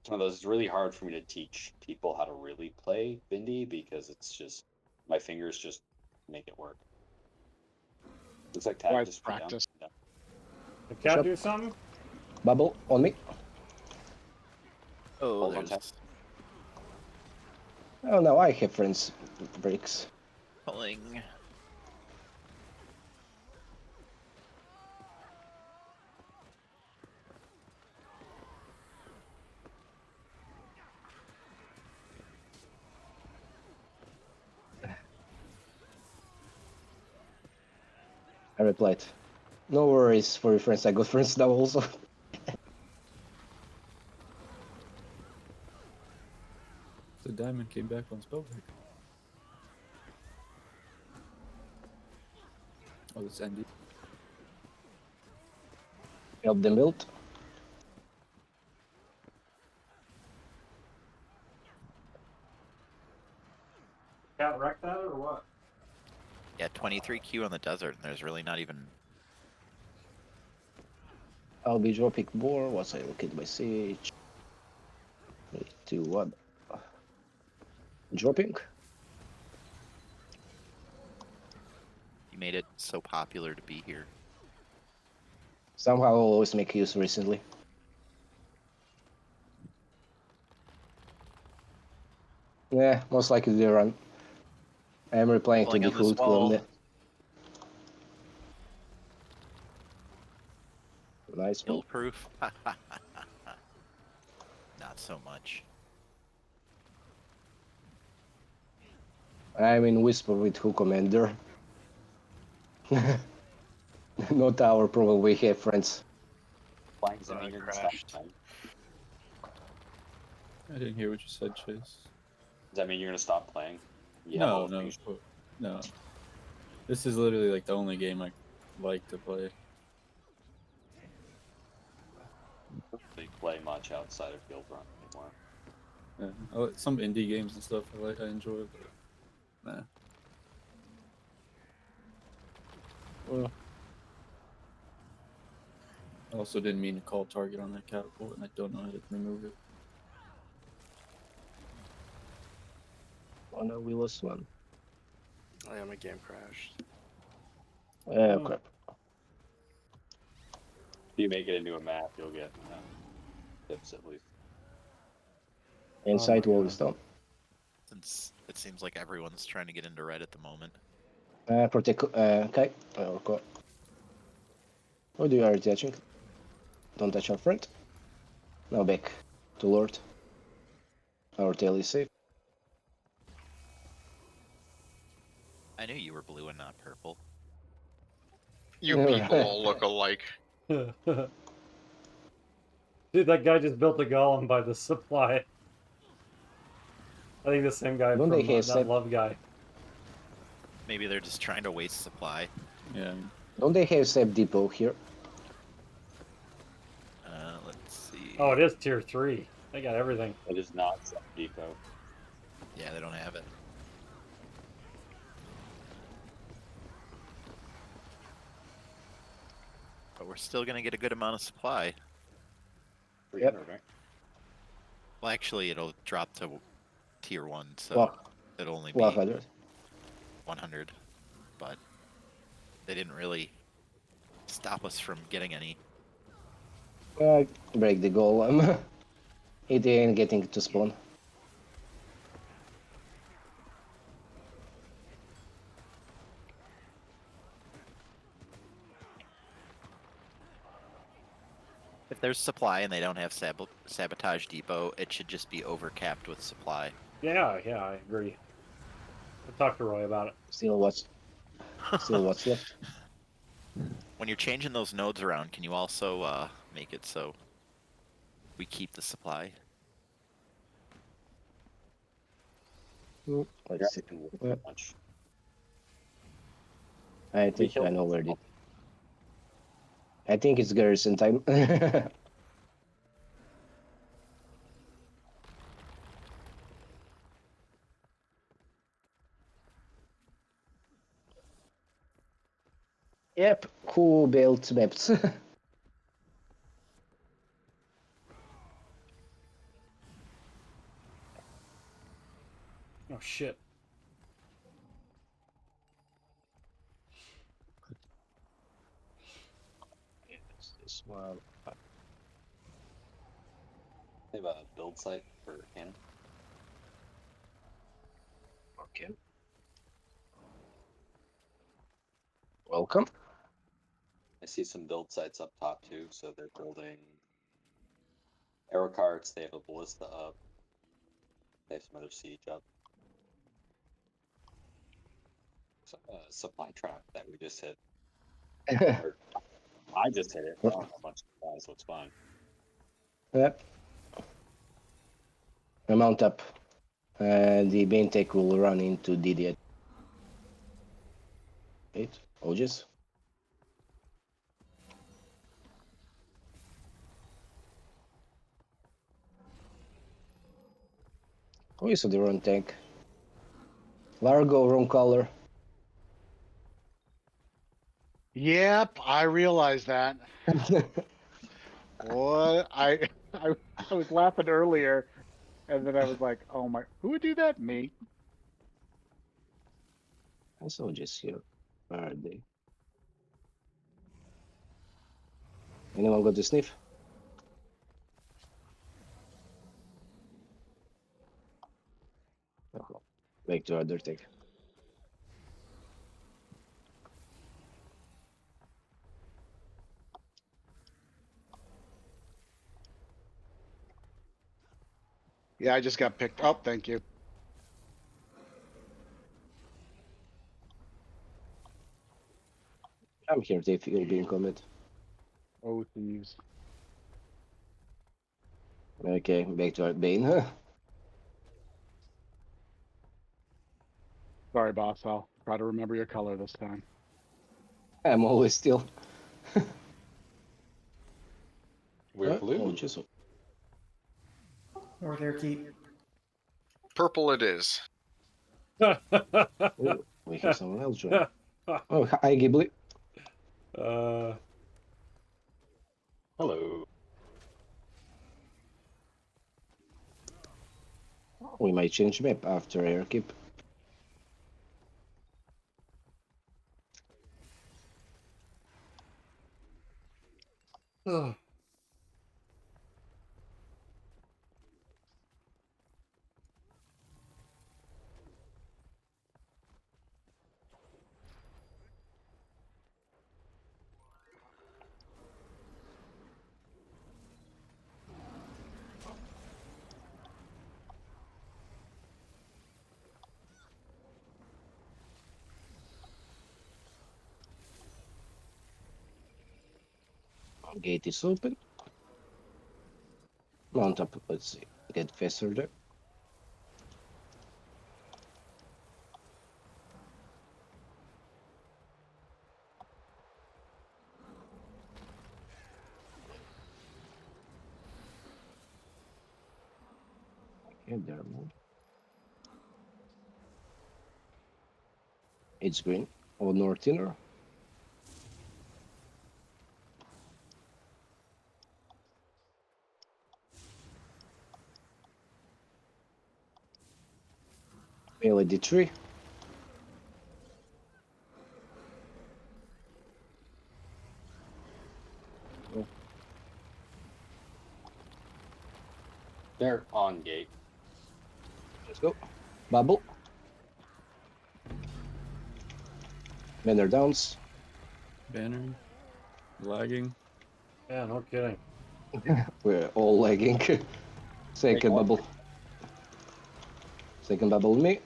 It's one of those, it's really hard for me to teach people how to really play Bindi, because it's just, my fingers just make it work. Looks like Tag just practice. The cat do something? Bubble on me. Oh, there's Oh no, I have friends with breaks. pulling. I replied, no worries for your friends, I got friends now also. The diamond came back on Spellbreak. Oh, it's Andy. Help them build. Cat wreck that or what? Yeah, 23Q on the desert, and there's really not even. I'll be dropping more once I look at my siege. 3, 2, 1. Dropping. You made it so popular to be here. Somehow I'll always make use recently. Yeah, most likely the run. I am replying to Pulling the on this hood wall. clone. Nice Kill move. proof? Not so much. I'm in whisper with who commander. Not our problem, we have friends. Flying Zimmy here crashed. I didn't hear what you said, Chase. Does that mean you're gonna stop playing? No. This is literally like the only game I like to play. Don't really play much outside of Guild Run anymore. Yeah, some indie games and stuff I enjoy, but nah. Well, I also didn't mean to call target on that catapult, and I don't know how to remove it. Oh no, we lost one. Oh yeah, my game crashed. Oh crap. If you make it into a map, you'll get tips at least. Inside wall is down. Since it seems like everyone's trying to get into red at the moment. Protect, okay. Okay. What do you are attaching? Don't touch our friend. Now back to Lord. Our tail is safe. I knew you were blue and not purple. You people all look alike. Dude, that guy just built a golem by the supply. I think the same guy Don't from they have that sap? love guy. Maybe they're just trying to waste supply. Yeah. Don't they have sap depot here? Let's see. Oh, it is tier 3. They got everything. It is not Sub Depot. Yeah, they don't have it. But we're still gonna get a good amount of supply. 300, right? Well, actually, it'll drop to tier 1, so Well, it'll only be 100. 100. But they didn't really stop us from getting any. Break the golem. It ain't getting to spawn. If there's supply and they don't have sabotage depot, it should just be overcapped with supply. Yeah, I agree. I talked to Roy about it. Still what's left? When you're changing those nodes around, can you also make it so we keep the supply? Let's see. Can work Yeah. much. I think I know where it. I think it's garrison time. Yep, who built maps? Oh shit. It's this one. They have a build site for cannon. Okay. Welcome. I see some build sites up top too, so they're building arrow carts. They have a ballista up. They have some other siege up. Supply trap that we just hit. Or I just hit it. I don't have much supply, so it's fine. Yep. Mount up. The main tech will run into DD. 8 Oges. Oh, you saw the wrong tank. Largo, wrong color. Yep, I realize that. What I was laughing earlier, and then I was like, "Oh my, who would do that? Me?" I saw just here. Where are they? Anyone got the sniff? Oh, back to other tech. Yeah, I just got picked up. Thank you. I'm here if you'll be in comment. Oh, thieves. Okay, back to our Bane. Sorry, boss. I'll try to remember your color this time. I'm always still. We're blue. Oh, just Or their keep. Purple it is. oh, we have someone else join. Oh, hi Ghibli. Hello. We might change map after airkeep. Ugh. Gate is open. Mount up. Let's see. Get faster there. Okay, there. It's green. Or north inner. Melee D3. They're on gate. Let's go. Bubble. Banner downs. Banner. Lagging. Yeah, no kidding. We're all lagging. Second one. bubble. Second bubble me.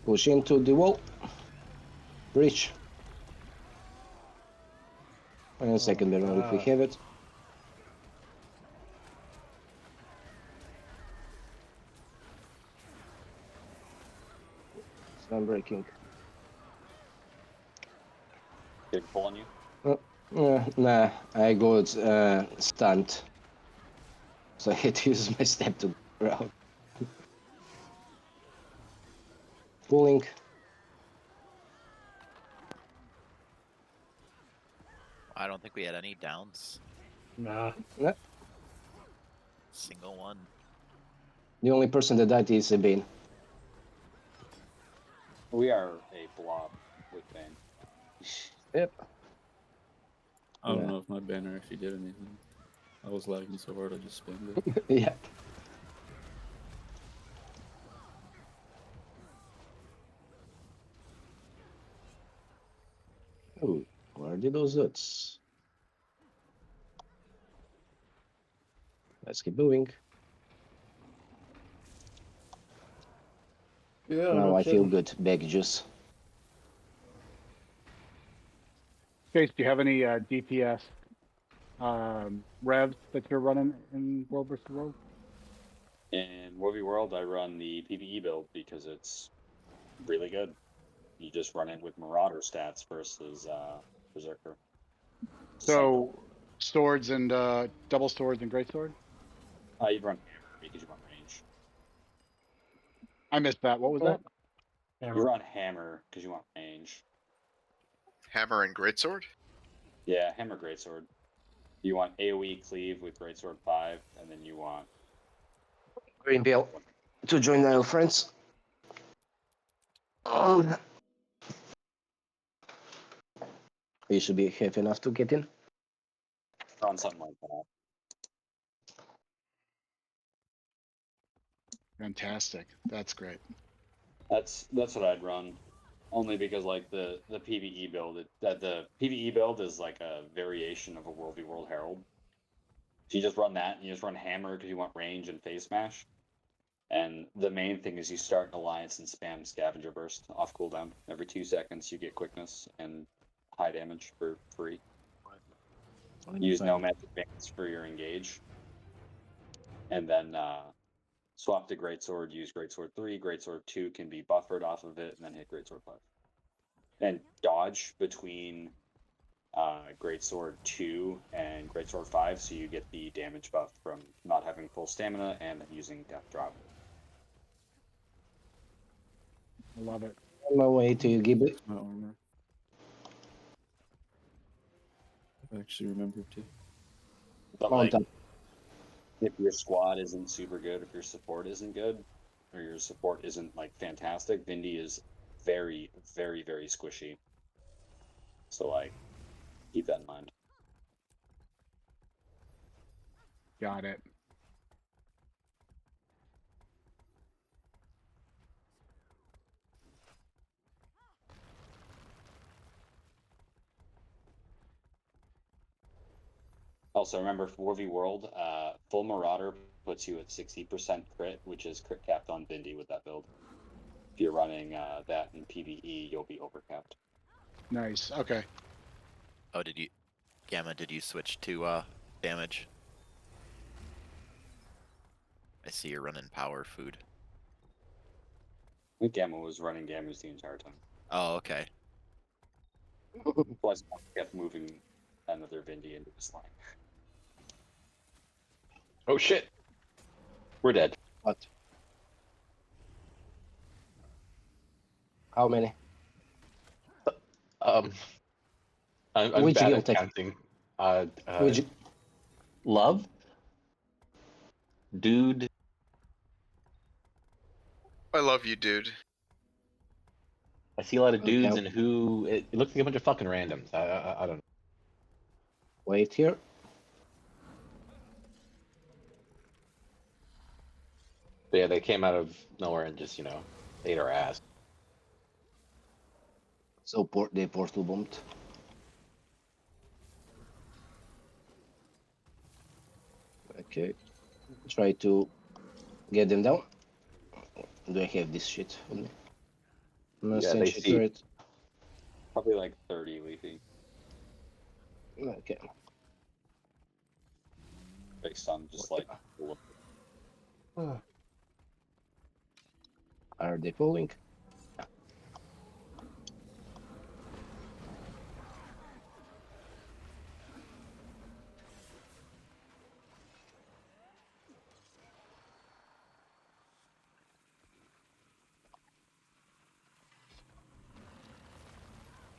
Push into the wall. Breach. And second banner if we have it. Sun breaking. They're pulling you. Nah, I got stunned. So I had to use my step to go around. Pulling. I don't think we had any downs. Nah. Single one. The only person that died is Bane. We are a blob with Bane. Yep. I don't Yeah. know if my banner actually did anything. I was lagging so hard I just spammed it. Yeah. Oh, where did those hoods? Let's keep moving. Yeah, Now no I feel kidding. good. Back juice. Chase, do you have any DPS revs that you're running in World vs. World? In WvW World, I run the PvE build because it's really good. You just run it with Marauder stats versus Berserker. So swords and double swords and great sword? You run Hammer because you want range. I missed that. What was that? You Hammer. run Hammer because you want range. Hammer and greatsword? Yeah, Hammer Greatsword. You want AoE cleave with Greatsword 5, and then you want Green Bill to join our friends. You should be have enough to get in. run something like that. Fantastic. That's great. That's what I'd run. Only because like the PvE build, the PvE build is like a variation of a World v World Herald. So you just run that, and you just run Hammer because you want range and face smash. And the main thing is you start an alliance and spam Scavenger Burst off cooldown. Every 2 seconds, you get quickness and high damage for free. Use Nomad Advance for your engage. And then swap to Greatsword, use Greatsword 3. Greatsword 2 can be buffered off of it, and then hit Greatsword 5. And dodge between Greatsword 2 and Greatsword 5, so you get the damage buff from not having full stamina and using Death Drop. I love it. On my way to Ghibli. My armor. I actually remembered to. But Mount like, up. if your squad isn't super good, if your support isn't good, or your support isn't like fantastic, Vindy is very, very, very squishy. So like, keep that in mind. Got it. Also, remember for 4v World, full Marauder puts you at 60% crit, which is crit capped on Vindy with that build. If you're running that in PvE, you'll be overcapped. Nice. Okay. Oh, did you, Gamma? Did you switch to damage? I see you're running power food. I think Gamma was running damage the entire time. Oh, okay. Plus, kept moving another Vindy into his line. Oh shit. We're dead. What? How many? I'm Which bad guild at take- counting. Which Love, dude. I love you, dude. I see a lot of dudes, Okay. and who it looks like a bunch of fucking randoms. I don't know. Wait here. But yeah, they came out of nowhere and just ate our ass. So they portal bombed. Okay. Try to get them down. Do I have this shit on me? Yeah, they see. Turret. Probably like 30 leafy. Okay. Based on just like. Are they pulling?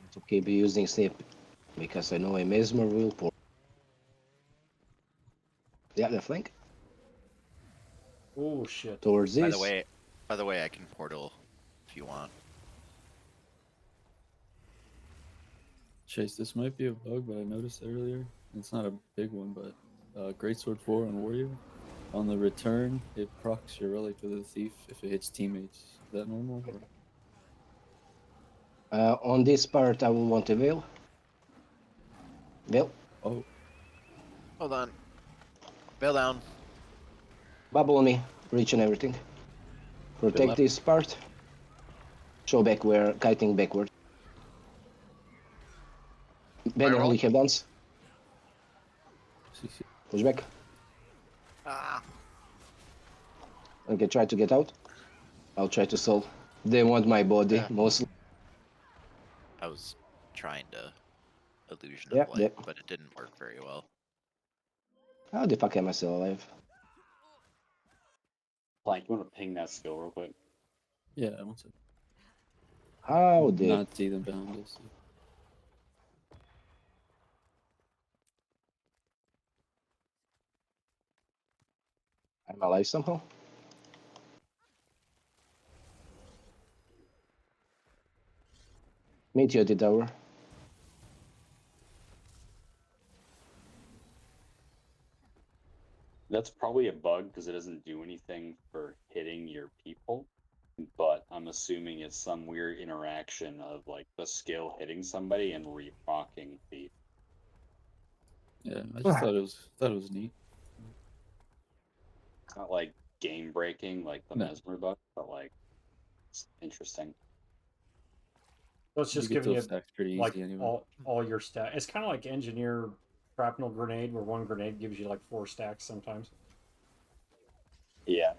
It's okay be using snip because I know a mesmer will pull. Yeah, the flank Oh shit. towards By this. the way, I can portal if you want. Chase, this might be a bug, but I noticed earlier. It's not a big one, but Greatsword 4 on Warrior. On the return, it procs your relic to the thief if it hits teammates. Is that normal? Or... On this part, I will want a veil. Veil. Oh, Hold on. Bail down. Bubble on me. Reach and everything. Protect left. this part. Show back where kiting backward. Banner roll? only have dance. CC. Push back. Ah. Okay, try to get out. I'll try to solve. They want my body, Yeah. mostly. I was trying to illusion Yeah, of light, yeah. but it didn't work very well. How the fuck am I still alive? Plank, you want to ping that skill real quick? Yeah, I want to How the... not see them behind us. I'm alive somehow? Meet you at the tower. That's probably a bug because it doesn't do anything for hitting your people. But I'm assuming it's some weird interaction of like the skill hitting somebody and reprocking the. Yeah, I just thought it was neat. It's not like game breaking like the No. Mesmer bug, but like it's interesting. So it's just You get giving those you stacks pretty like easy anyway. all your stat. It's kind of like engineer shrapnel grenade, where one grenade gives you like 4 stacks sometimes. Yeah,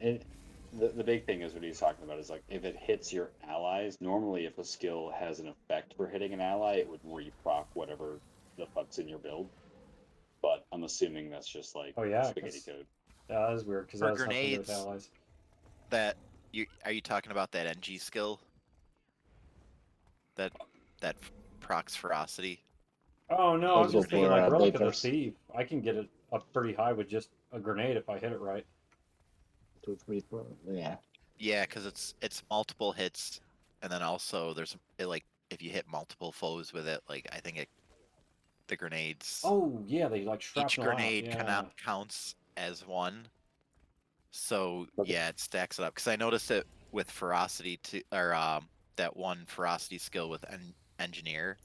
the big thing is what he's talking about is like if it hits your allies. Normally, if a skill has an effect for hitting an ally, it would reproc whatever the fuck's in your build. But I'm assuming that's just like Oh yeah, spaghetti 'cause- code. Yeah, that is weird because For that has nothing to do with grenades- allies. That are you talking about that NG skill? That procs ferocity? Oh no, I was Go just thinking for, like Relic of the Bakers. Thief. I can get it up pretty high with just a grenade if I hit it right. 2, 3, 4. Yeah. Yeah, because it's multiple hits, and then also there's like if you hit multiple foes with it, like I think the grenades. Oh yeah, they like Each shrapnel grenade out. counts as one. So yeah, it stacks it up. Because I noticed it with ferocity or that one ferocity skill with engineer,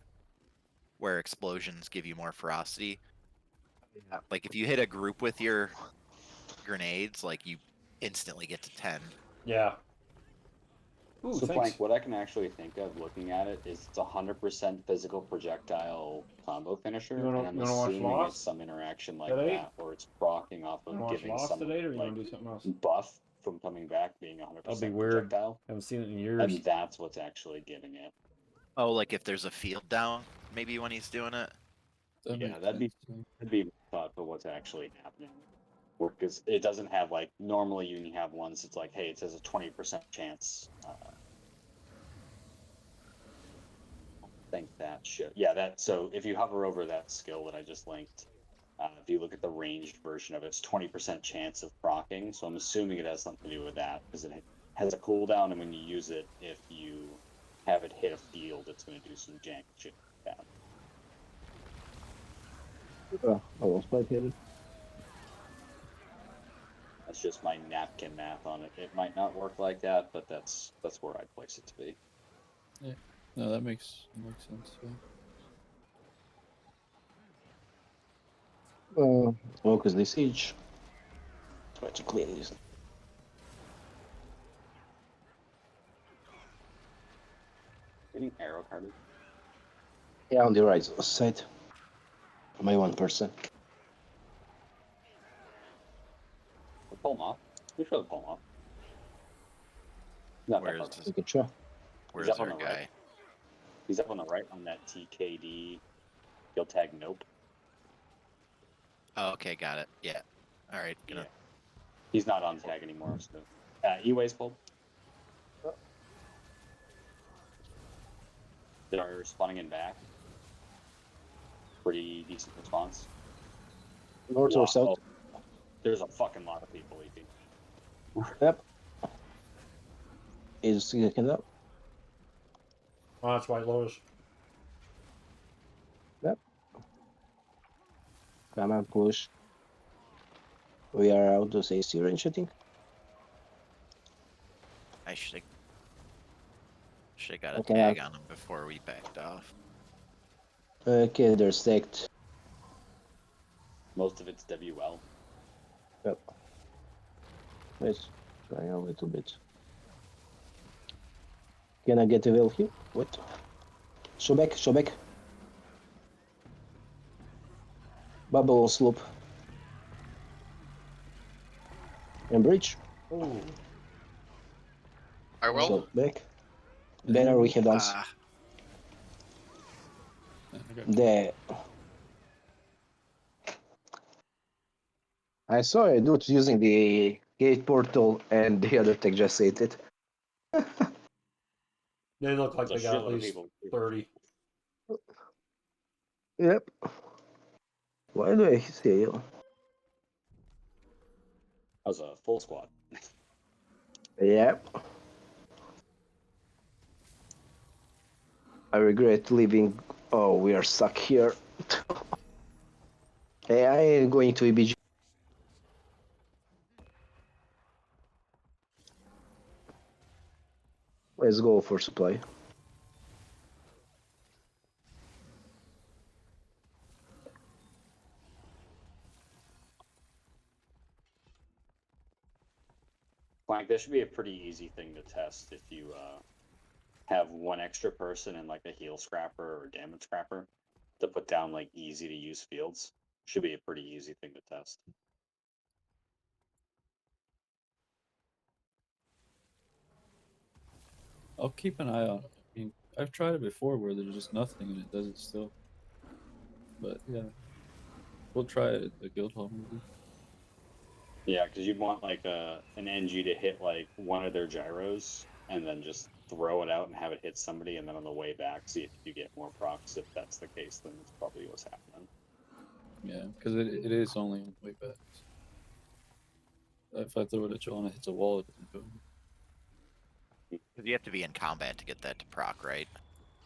where explosions give you more ferocity. Yeah. Like if you hit a group with your grenades, like you instantly get to 10. Yeah. Ooh, So, thanks. Plank, what I can actually think of looking at it is it's 100% physical projectile combo finisher, You wanna- and I'm you wanna watch assuming Lost it's some interaction like today? that, or it's proccing off You of wanna watch giving Lost some today, or you like wanna do something else? buff from coming back being That'll be 100% weird. projectile, Haven't seen it in years. and that's what's actually giving it. Oh, like if there's a field down, maybe when he's doing it. That Yeah, makes that'd be sense. that'd be thought for what's actually happening. Because it doesn't have like normally you can have ones. It's like, hey, it says a 20% chance. I think that should, yeah, that. So if you hover over that skill that I just linked, if you look at the ranged version of it, it's 20% chance of proccing. So I'm assuming it has something to do with that because it has a cooldown, and when you use it, if you have it hit a field, it's going to do some jank shit like that. Almost might hit it. That's just my napkin math on it. It might not work like that, but that's where I'd place it to be. Yeah. No, that makes sense. Yeah. Focus the siege. Try to clean this. Getting arrow carded. Yeah, on the right side. By 1%. Pull him off. We should pull him off. Not that Where's far. You can try. Where's up our on the guy? right. He's up on the right on that TKD guild tag. Nope. Oh, okay, got it. Yeah. All right. Gonna. Yeah. He's not on tag anymore. So, E-Ways pulled. They're spawning in back. Pretty decent response. North or south? Oh, there's a fucking lot of people eating. Yep. Is sticking up. Oh, that's White Lotus. Yep. Come on, push. We are out of AC range, I think. I should have got a Okay, tag on him before we backed off. Okay, they're stacked. Most of it's WL. Yep. Let's try a little bit. Can I get a well here? What? Show back, show back. Bubble on slope. And bridge. Ooh. I will. So back. Banner we can dance. Ah, There. I saw a dude using the gate portal and the other tech just ate it. They look like There's they a got at shitload of least people. 30. Yep. Why do I say you? That was a full squad. Yep. I regret leaving. Oh, we are stuck here. Hey, I am going to EBG. Let's go for supply. Like, this should be a pretty easy thing to test if you have one extra person and like a heal scrapper or damage scrapper to put down like easy to use fields. Should be a pretty easy thing to test. I'll keep an eye on it. I mean, I've tried it before where there's just nothing and it does it still. But yeah, we'll try it at the guild hall maybe. Yeah, because you'd want like an NG to hit like one of their gyros and then just throw it out and have it hit somebody, and then on the way back see if you get more procs. If that's the case, then it's probably what's happening. Yeah, because it is only on the way back. If I throw it at you and it hits a wall, it doesn't go. because you have to be in combat to get that to proc, right?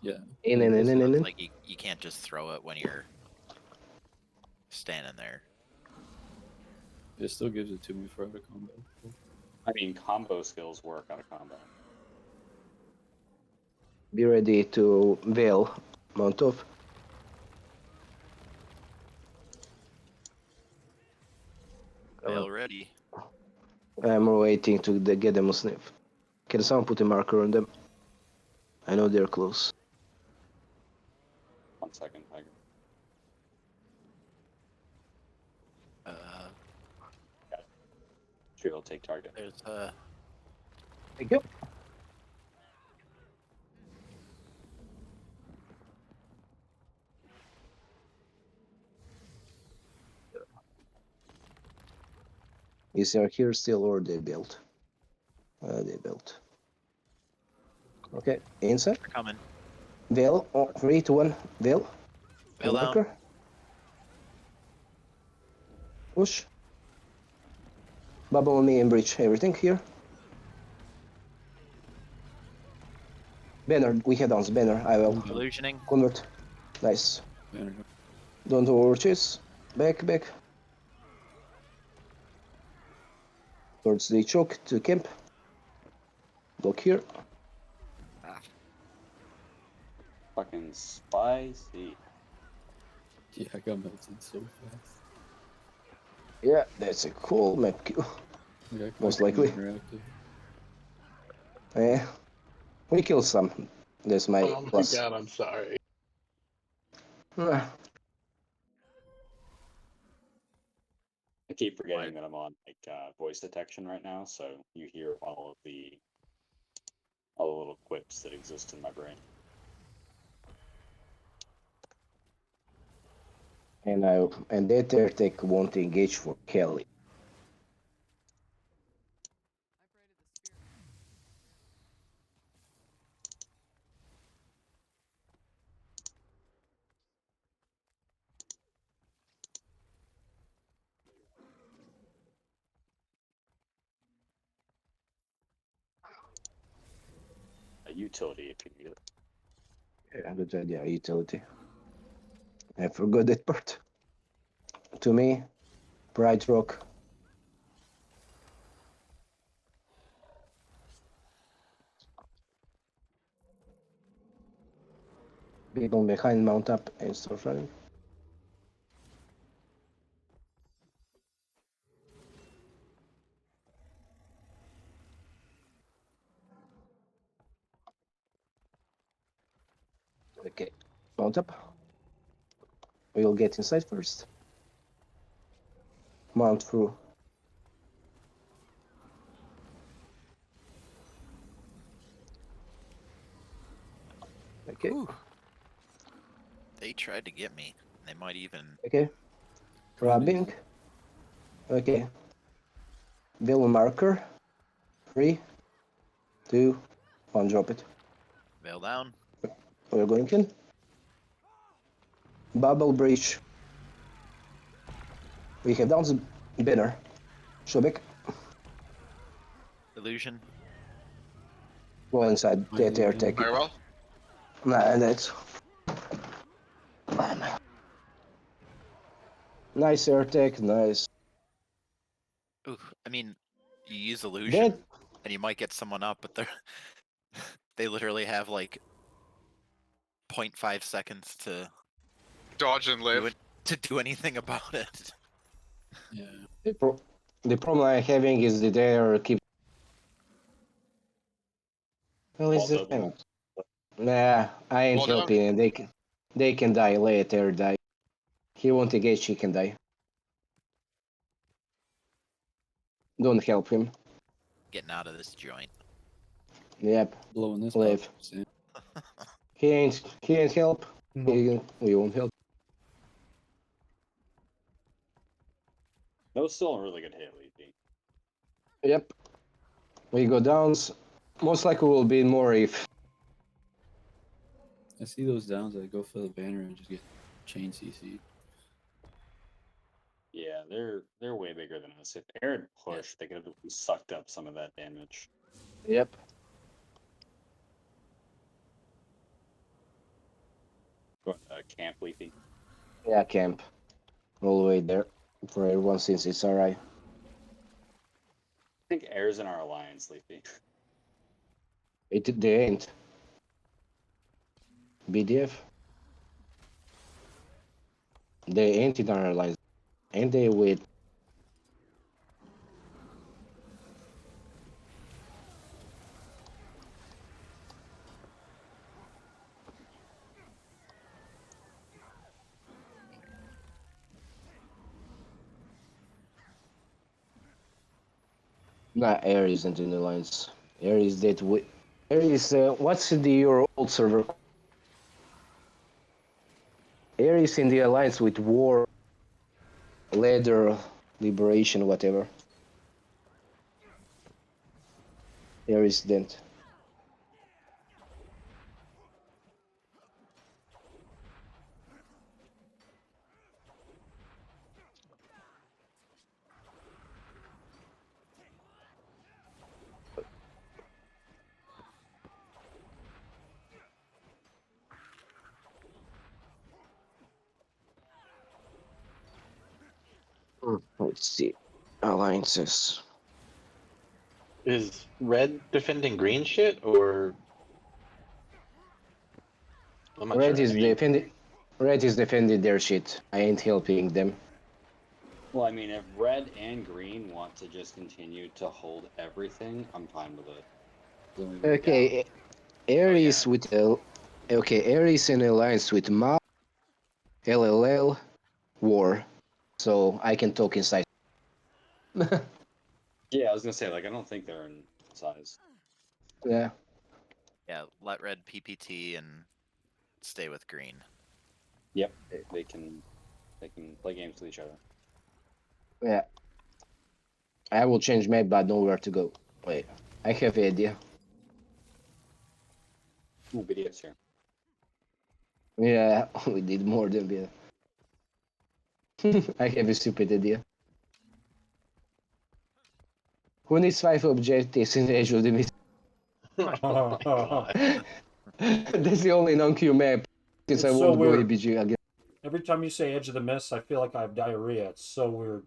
Yeah. In. Like you can't just throw it when you're standing there. It still gives it to me for out of combat. I mean, combo skills work out of combat. Be ready to veil mount off. Veil ready. I'm waiting to get them a sniff. Can someone put a marker on them? I know they're close. 1 second, Tiger. Sure, will take target. There's Thank you. Is there here still or they built? They built. Okay, inside. they're coming. Veil. Oh, 3, 2, 1. Veil. Veil down. Marker. Push. Bubble on me and breach everything here. Banner, we head on banner. I will Illusioning. convert. Nice. Banner. Don't overchase. Back, back. Towards the choke to camp. Block here. Fucking spicy. Yeah, I got melted so fast. Yeah, that's a cool map kill. Yeah, Most quite likely. interactive. Yeah. We killed some. That's my Oh my plus. god, I'm sorry. Ah, I keep forgetting that I'm on like voice detection right now, so you hear all the little quips that exist in my brain. and that airtech won't engage for Kelly. A utility if you need it. Yeah, good idea. Utility. I forgot that part. To me, Pride Rock. People behind mount up and start running. Okay, mount up. We'll get inside first. Mount through. Okay. Whew. They tried to get me. They might even. Okay. Grabbing. Okay. Bill marker. 3, 2, 1. Drop it. Veil down. We're going in. Bubble breach. We have down the banner. Shobek. Illusion. Go inside. That airtech. Very well. Nah, that's nice airtech. Nice. Ooh, I mean, you use illusion That and you might get someone up, but they're they literally have like 0.5 seconds to Dodge and live. do anything about it. Yeah. the problem I'm having is that they are keep. Well, is Well it? done. Nah, I ain't Well done. helping, and they can die later. Die. He won't engage. He can die. Don't help him. Getting out of this joint. Yep. Blowing this Live. up, Sam. He ain't help. We won't help. That was still a really good hit, Leafy. Yep. We go downs. Most likely will be more if. I see those downs. I go for the banner and just get chain CC. Yeah, they're way bigger than us. If Air had pushed, they could have sucked up some of that damage. Yep. Going to camp, Leafy. Yeah, camp. All the way there for everyone since it's alright. I think Air's in our alliance, Leafy. They ain't. BDF. They ain't in our alliance. Ain't they with? Nah, Air isn't in the alliance. Air is that we. Air is what's your old server? Air is in the alliance with War, Leather, Liberation, whatever. Air is dent. Let's see. Alliances. Is red defending green shit or? I'm not Red sure. I is mean, defending. Red is defending their shit. I ain't helping them. Well, I mean, if red and green want to just continue to hold everything, I'm fine with it. The only way down. Okay, Ares yeah. with okay, Ares in alliance with Ma, LLL, War, so I can talk inside. Yeah, I was gonna say, like, I don't think they're in size. Yeah, Yeah, let red PPT and stay with green. Yep, they can play games with each other. yeah. I will change map, but know where to go. Wait, I have an idea. Ooh, videos here. Yeah, we did more than we. I have a stupid idea. Who needs 5 objectives in the Age of the Myth? oh my god. That's the only non-Q map. Since It's I so won't go weird. ABG again. Every time you say Edge of the Mist, I feel like I have diarrhea. It's so weird.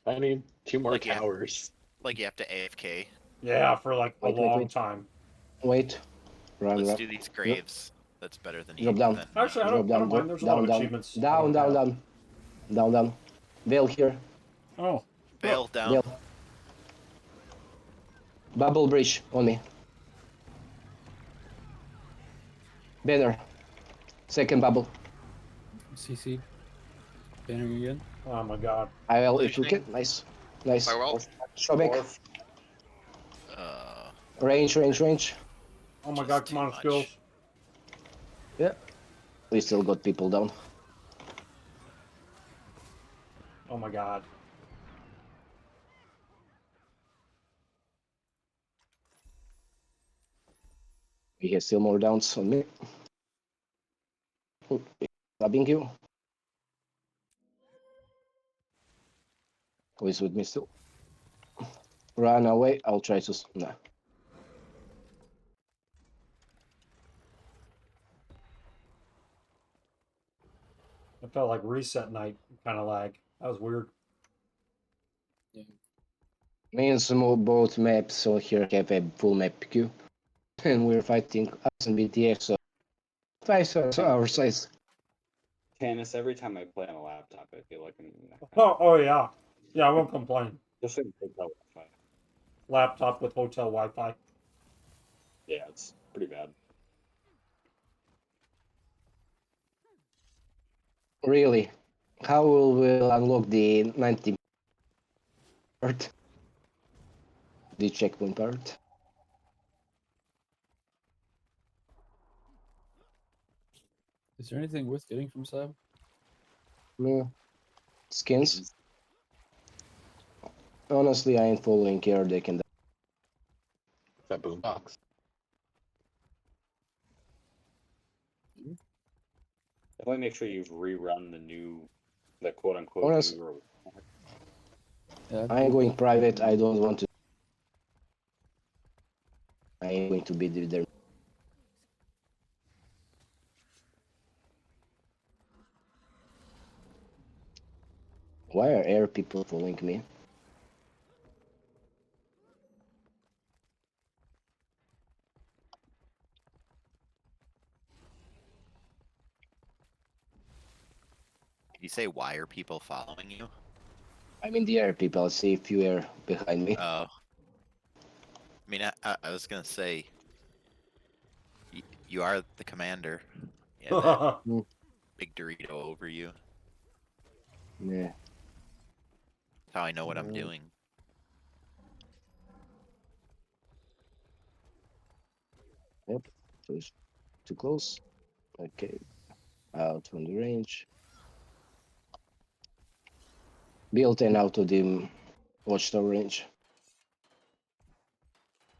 I need 2 more Like, yeah. towers. Like you have to AFK. Yeah, for like a Wait, long time. Wait. Run, Let's run. do these graves. That's better than Drop down. Actually, I Drop don't down, mind. There's a lot down, of down, achievements. I down, don't down, have. down, down, down. Veil here. Oh, Fail down. Veil. Bubble bridge on me. Banner. Second bubble. CC. Banning again. oh my god. I will if you Positioning. can. Nice. Nice. Firewall. Show back. Dwarf. Range, range, range. Oh my Just god, come too on, much. skills. Yeah. We still got people down. Oh my god. We have still more downs on me. Clubbing you. Who is with me still? Run away. I'll try to. Nah. It felt like reset night kind of lag. That was weird. Me and some both maps, so here have a full map queue. And we're fighting us and BTX, so twice our size. Tannis, every time I play on a laptop, I feel like I'm Oh yeah. Yeah, I won't complain. just in hotel Wi-Fi. Laptop with hotel Wi-Fi. Yeah, it's pretty bad. Really? How will we unlock the 90 part? The checkpoint part? Is there anything worth getting from Sab? No. Skins? Honestly, I ain't following care they can. That boombox. Definitely make sure you've rerun the quote unquote Honest, new rule. Yeah, I ain't going private. I don't want to. I ain't going to be there. Why are air people following me? Did you say why are people following you? I'm in the air, people. I see a few air behind me. Oh. I mean, I was gonna say, you are the commander. Yeah, that big Dorito over you. Yeah. how I know what I'm Mm. doing. Yep. Push. Too close. Okay. Out from the range. Built in out of the watchtower range.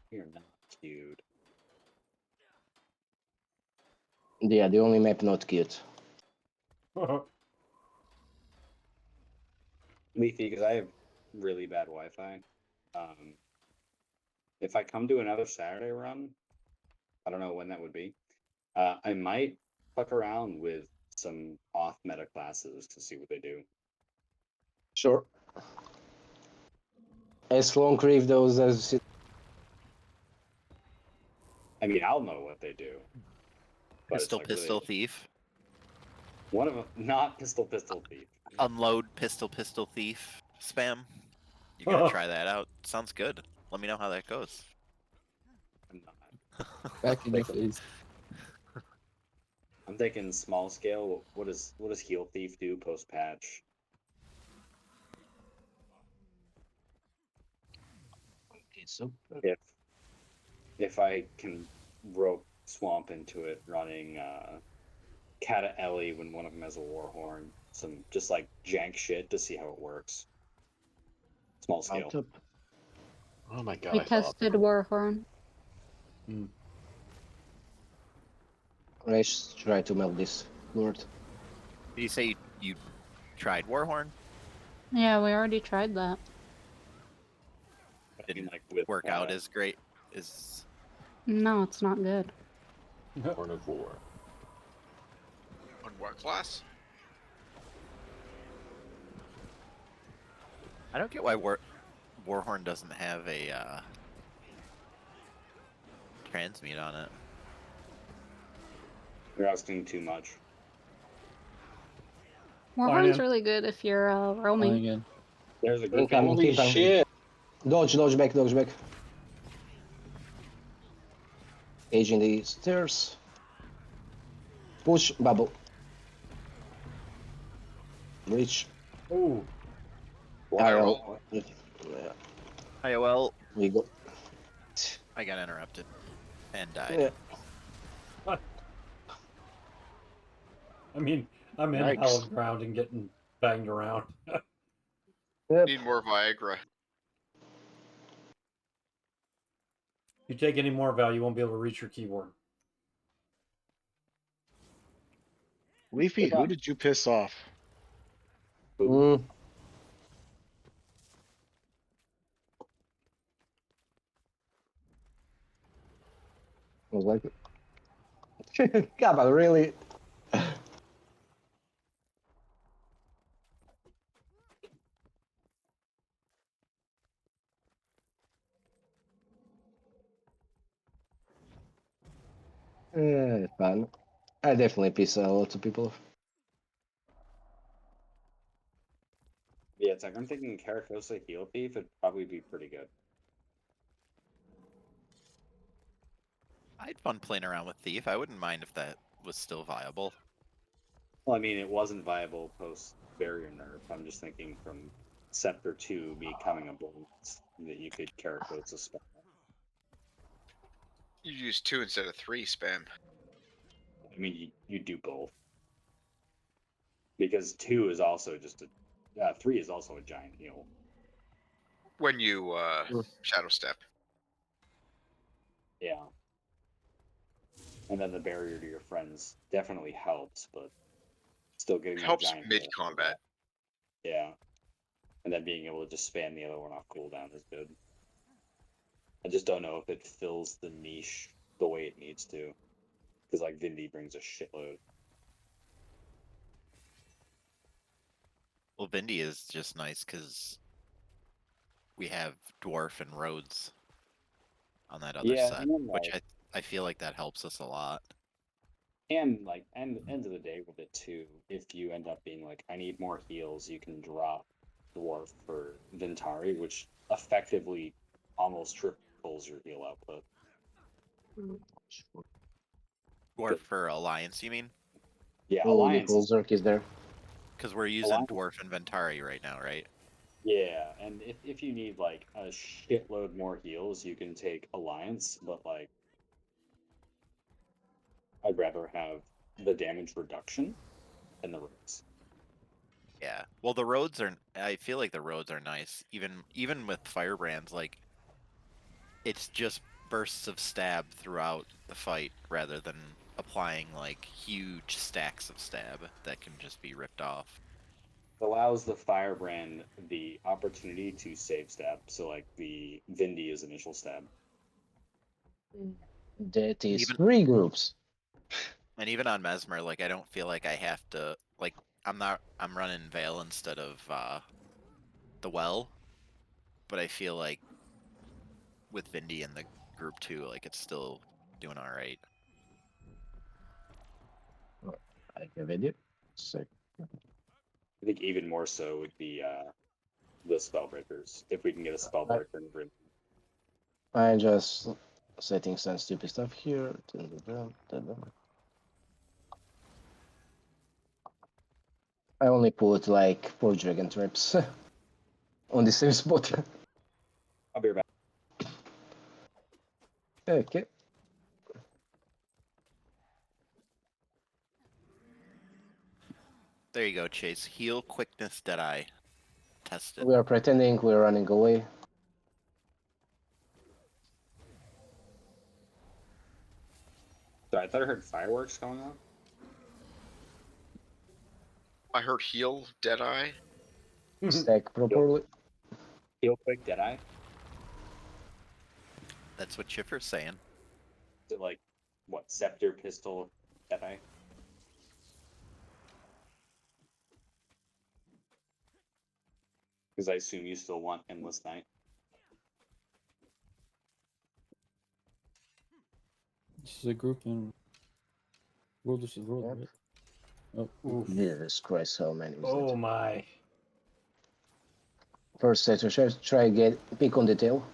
You're not cute. Yeah, the only map not cute. Leafy, because I have really bad Wi-Fi. If I come to another Saturday run, I don't know when that would be. I might fuck around with some off meta classes to see what they do. Sure. As long as those as I mean, I'll know what they do. But Pistol, it's like pistol, really, thief. one of them, not pistol thief. Unload, pistol, pistol, thief spam. You gotta try that out. Sounds good. Let me know how that goes. I'm not. Back in your face. I'm thinking small scale. What does heal thief do post patch? Okay, so If I can rope swamp into it, running Kata Ellie when one of them has a warhorn, some just like jank shit to see how it works. Small scale. out up. Oh my god, We I fell off. tested Warhorn. Let's try to melt this lord. Did you say you tried Warhorn? Yeah, we already tried that. I mean, Didn't like with work out as great as. No, it's not good. Horn of War. On what class? I don't get why Warhorn doesn't have a transmute on it. You're asking too much. Warhorn's in. really good if you're Flying roaming. in. There's a good Incoming, Holy incoming. shit! Dodge back. Aging the stairs. Push, bubble. Reach. Ooh. I IL. roll. Yeah, IOL. we go. I got interrupted and died. Yeah. I mean, I'm in Yikes. hallowed ground and getting banged around. Yep. Need more Viagra. If you take any more value, you won't be able to reach your keyboard. Leafy, who did you piss off? Mm. I was like, God, but really? Yeah, fun. I definitely piss a lot of people off. Yeah, it's like I'm thinking Caracosa heal thief would probably be pretty good. I had fun playing around with Thief. I wouldn't mind if that was still viable. Well, I mean, it wasn't viable post barrier nerf. I'm just thinking from Scepter 2 becoming a bonus that you could Caracosa spell. You use 2 instead of 3 spam. I mean, you do both. Because 2 is also just a 3 is also a giant heal. When you shadow step. Yeah. And then the barrier to your friends definitely helps, but still getting that Helps giant mid heal. combat. Yeah. And then being able to just spam the other one off cooldown is good. I just don't know if it fills the niche the way it needs to. Because like Vindy brings a shitload. Well, Vindy is just nice because we have Dwarf and Rhodes on that other set, and then, which like, I feel like that helps us a lot. and like end of the day with it too, if you end up being like, I need more heals, you can drop Dwarf for Vintari, which effectively almost triples your heal output. Dwarf for Alliance, you mean? Yeah, Oh, the Alliance is Berserk is there. Because we're using Alliance. Dwarf and Ventari right now, right? Yeah, and if you need like a shitload more heals, you can take Alliance, but like I'd rather have the damage reduction than the roads. Yeah. Well, the roads are. I feel like the roads are nice. Even with firebrands, like it's just bursts of stab throughout the fight rather than applying like huge stacks of stab that can just be ripped off. It allows the firebrand the opportunity to save stab, so like the Vindy is initial stab. That is Even 3 groups. and even on Mesmer, like I don't feel like I have to like I'm running Veil instead of the Well, but I feel like with Vindy in the group too, like it's still doing all right. I have it. So I think even more so would be the spellbreakers. If we can get a spellbreaker in room. I'm just setting some stupid stuff here. I only put like 4 dragon traps on the same spot. I'll be right back. Okay. There you go, Chase. Heal, quickness, Deadeye. Tested. We are pretending we're running away. So I thought I heard fireworks going on. I heard heal, Deadeye. Stack properly. Heal quick, Deadeye. That's what Chiffer's saying. Is it like what scepter, pistol, Deadeye? Because I assume you still want Endless Night. This is a group in World vs. World, Yep. right? Oh, Oof. Jesus Christ, how many is Oh that? my. First set, try get pick on the tail.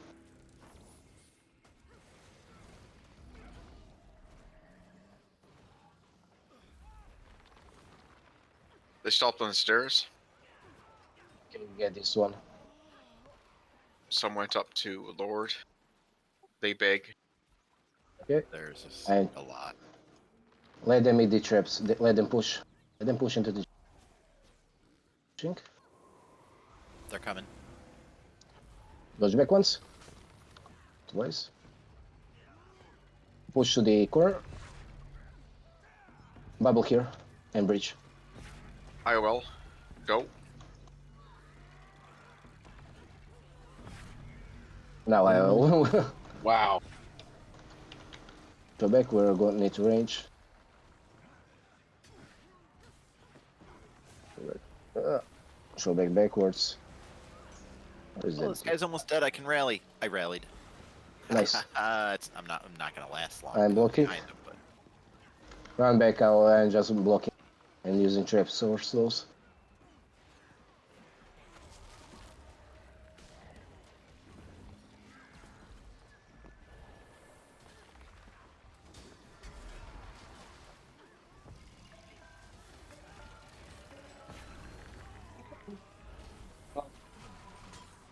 They stopped on the stairs. Can you get this one? Some went up to Lord. They beg. Okay. There's just And a lot. let them eat the traps. Let them push. Let them push into the chink. They're coming. Dodge back once. Twice. Push to the corner. Bubble here. And breach. IOL. Go. Now I will. Wow. Go back, we're going to need to range. Show back backwards. Where is Oh, that? this guy's almost dead. I can rally. I rallied. Nice. I'm not gonna last long. I'm blocking. Behind him, but Run back out and just blocking and using traps or slows.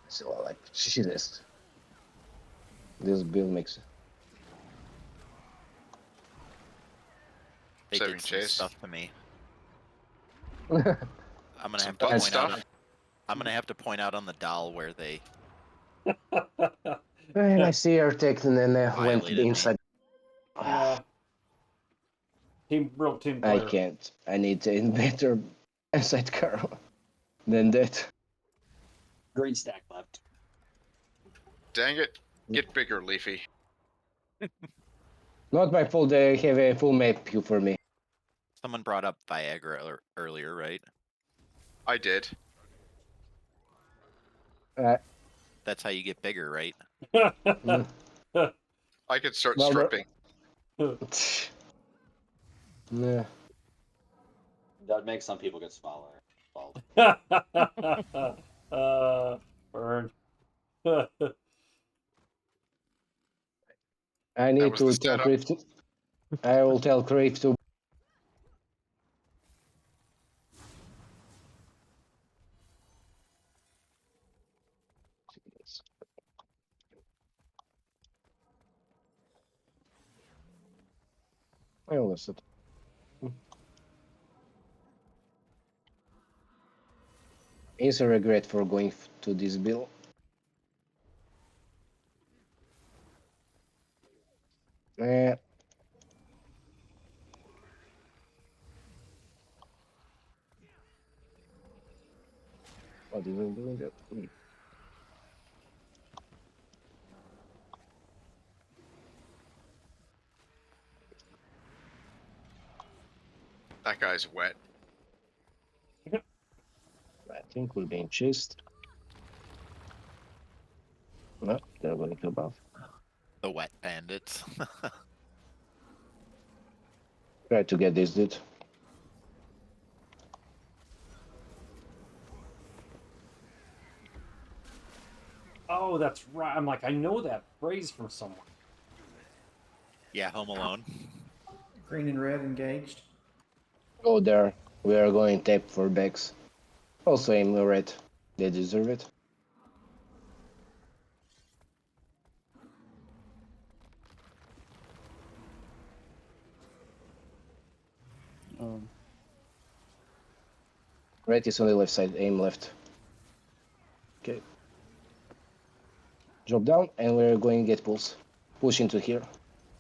So like Jesus. This build makes they Saving did some chase. stuff to me. it. I'm gonna Some have to butt point out. stuff. I'm gonna have to point out on the doll where they And I see her taken and went violated me. inside. Yeah. Real team I player. can't. I need a better inside car than that. Green stack left. Dang it. Get bigger, Leafy. Not my fault they have a full map queue for me. Someone brought up Viagra earlier, right? I did. That's how you get bigger, right? Mm. I could start Well, stripping. Yeah. That makes some people get smaller. Bald. Burn. I That need was to the tell setup. Crave to. I will tell Crave to. I lost it. It's a regret for going to this bill. Eh. What is it doing that? That guy's wet. I think we're being chased. No, they're going to above. The wet bandits. Try to get this dude. Oh, that's right. I'm like, I know that phrase from somewhere. Yeah, Home Alone. Green and red engaged. Go there. We are going tape for backs. Also aim red. They deserve it. Red is on the left side. Aim left. Okay. Drop down, and we're going to get pulls. Push into here.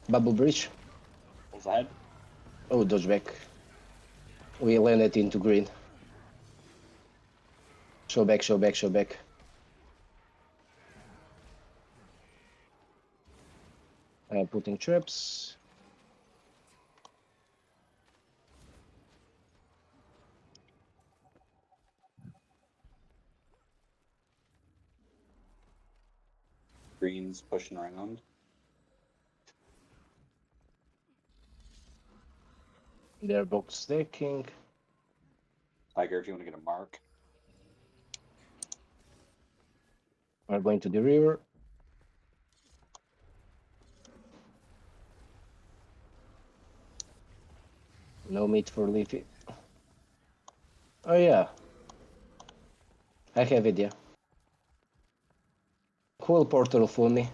Bubble breach. Pulls ahead. Oh, dodge back. We landed into green. Show back, show back, show back. I'm putting traps. Green's pushing around. They're both staking. Tiger, if you want to get a mark. We're going to the river. No meat for Leafy. Oh yeah. I have idea. Cool portal for me.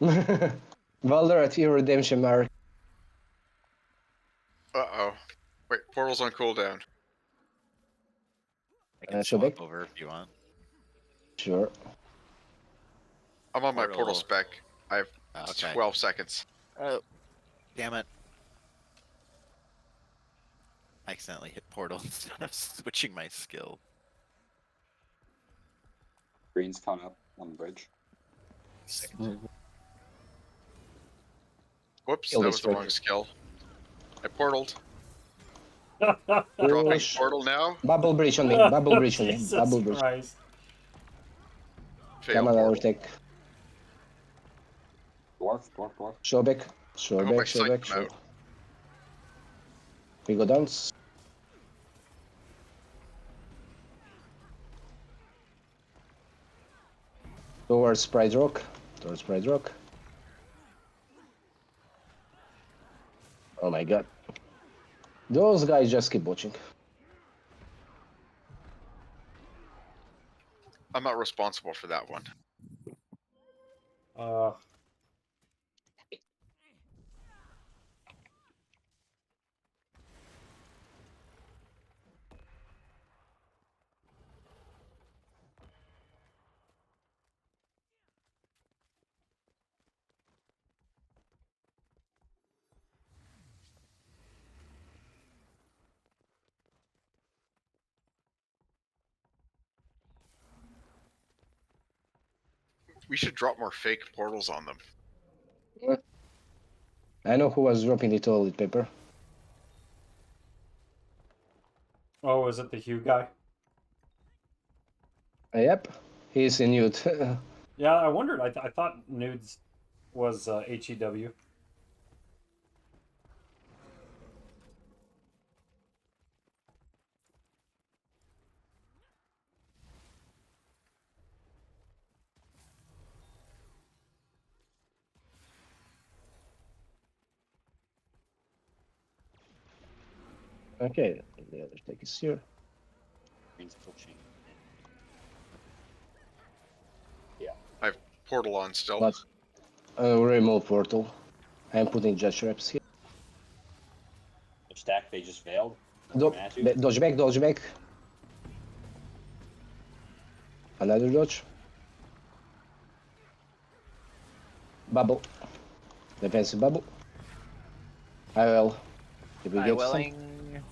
Valor at your redemption mark. Uh-oh. Wait, portal's on cooldown. I can Show swap back? over if you want. Sure. I'm on my portal Portal. spec. I have Okay. 12 seconds. Oh, damn it. I accidentally hit portal instead of switching my skill. Green's coming up on the bridge. Whoops, Kill that this was the break. wrong skill. I portaled. Dropping Push. portal now. Bubble breach on me. Bubble breach on me. Jesus Bubble breach. Christ. Fail Come on, portal. overtake. Dwarf, dwarf, dwarf. Show back. I Show hope I back, show psyched back, them show. out. We go down. Towards Pride Rock. Towards Pride Rock. Oh my god. Those guys just keep watching. I'm not responsible for that one. We should drop more fake portals on them. I know who was dropping the toilet paper. Oh, is it the Hugh guy? Yep. He's in Ute. Yeah, I wondered. I thought Nudes was HEW. Okay, the other take is here. Green's pushing. Portal on still. Not remove portal. I'm putting jet traps here. Stack, they just failed. Dodge back, dodge back. Another dodge. Bubble. Defensive bubble. I will. Did we get some? Welling.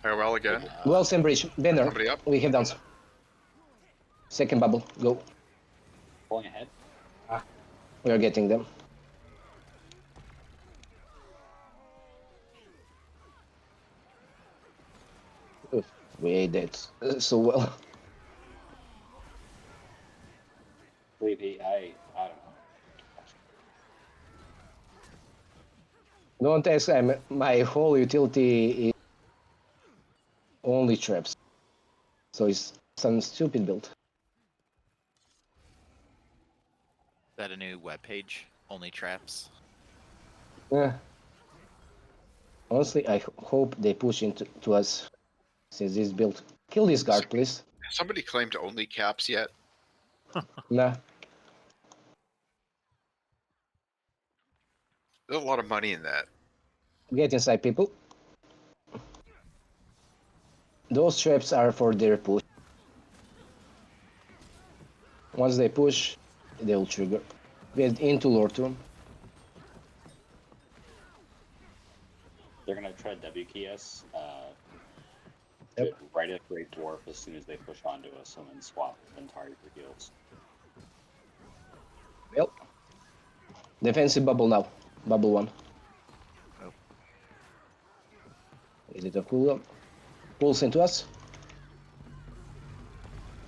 Farewell again. Well, same bridge. Banner. Somebody up. We have downs. Second bubble. Go. Pulling ahead. We are getting them. Oof, we ate that so well. Sleepy, I don't know. Don't ask. My whole utility is only traps. So it's some stupid build. Is that a new webpage? Only traps. Yeah. Honestly, I hope they push into to us since this build. Kill this guard, please. Has somebody claimed only caps yet? Nah. There's a lot of money in that. Get inside, people. Those traps are for their push. Once they push, they'll trigger. Get into Lord Room. They're gonna try to W key us. Yep. Right at Great Dwarf as soon as they push onto us, and then swap Ventari for heals. Yep. Defensive bubble now. Bubble 1. Oh. Is it a cooldown? Pulls into us.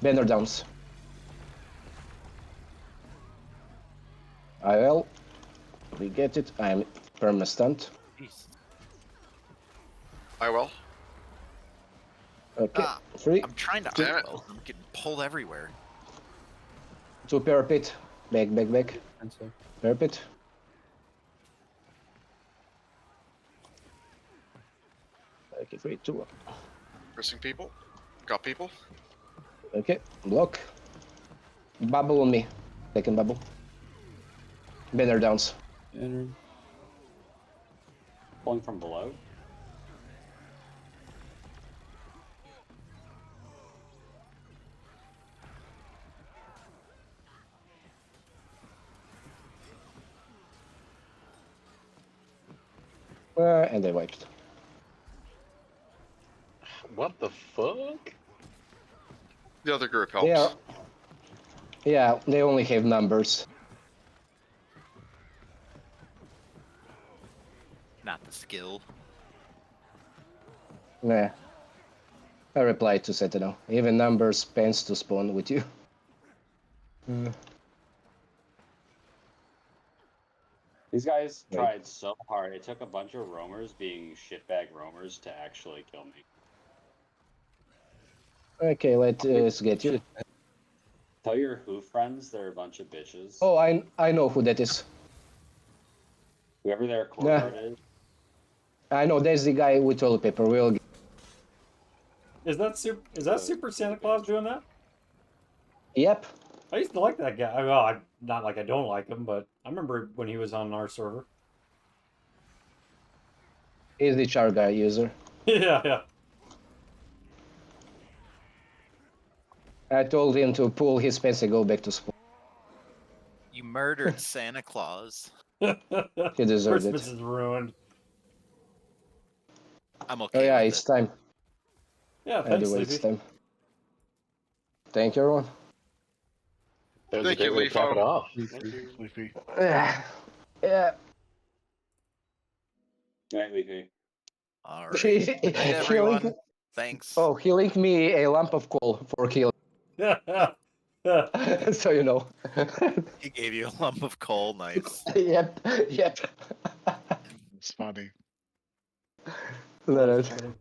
Banner downs. IL. We get it. I'm perma-stunned. Jeez. I will. Okay. Ah, 3. I'm trying to Damn it. outbuild. I'm getting pulled everywhere. 2 parapet. Back, back, back. And so Parapet. Okay, 3, 2. Pressing people. Got people. Okay, block. Bubble on me. Second bubble. Banner downs. enter. Pulling from below. And they wiped. What the fuck? The other group helps. They are. Yeah, they only have numbers. Not the skill. Nah. I replied to Sentinel. Even numbers pans to spawn with you. These guys Right. tried so hard. It took a bunch of roamers being shitbag roamers to actually kill me. Okay, let's get you. Tell your who friends they're a bunch of bitches. Oh, I know who that is. Whoever their core Yeah. guard is. I know that's the guy with toilet paper. We'll get... Is that Super Santa Claus doing that? Yep. I used to like that guy. Well, not like I don't like him, but I remember when he was on our server. He's the char guy user. Yeah. I told him to pull his pants and go back to spawn. You murdered Santa Claus. He deserved Christmas it. is ruined. I'm Oh okay yeah, with it's it. time. Yeah, thanks, Anyway, it's Sleepy. time. Thank you, everyone. That was Thank a great you, way to cap Leafo. it off. Sleepy. Yeah. Right, Leafy. All right. Good night, everyone. Healing. Thanks. Oh, he linked me a lump of coal for kill. So you know. He gave you a lump of coal. Nice. Yep. It's funny. No, no. That's funny.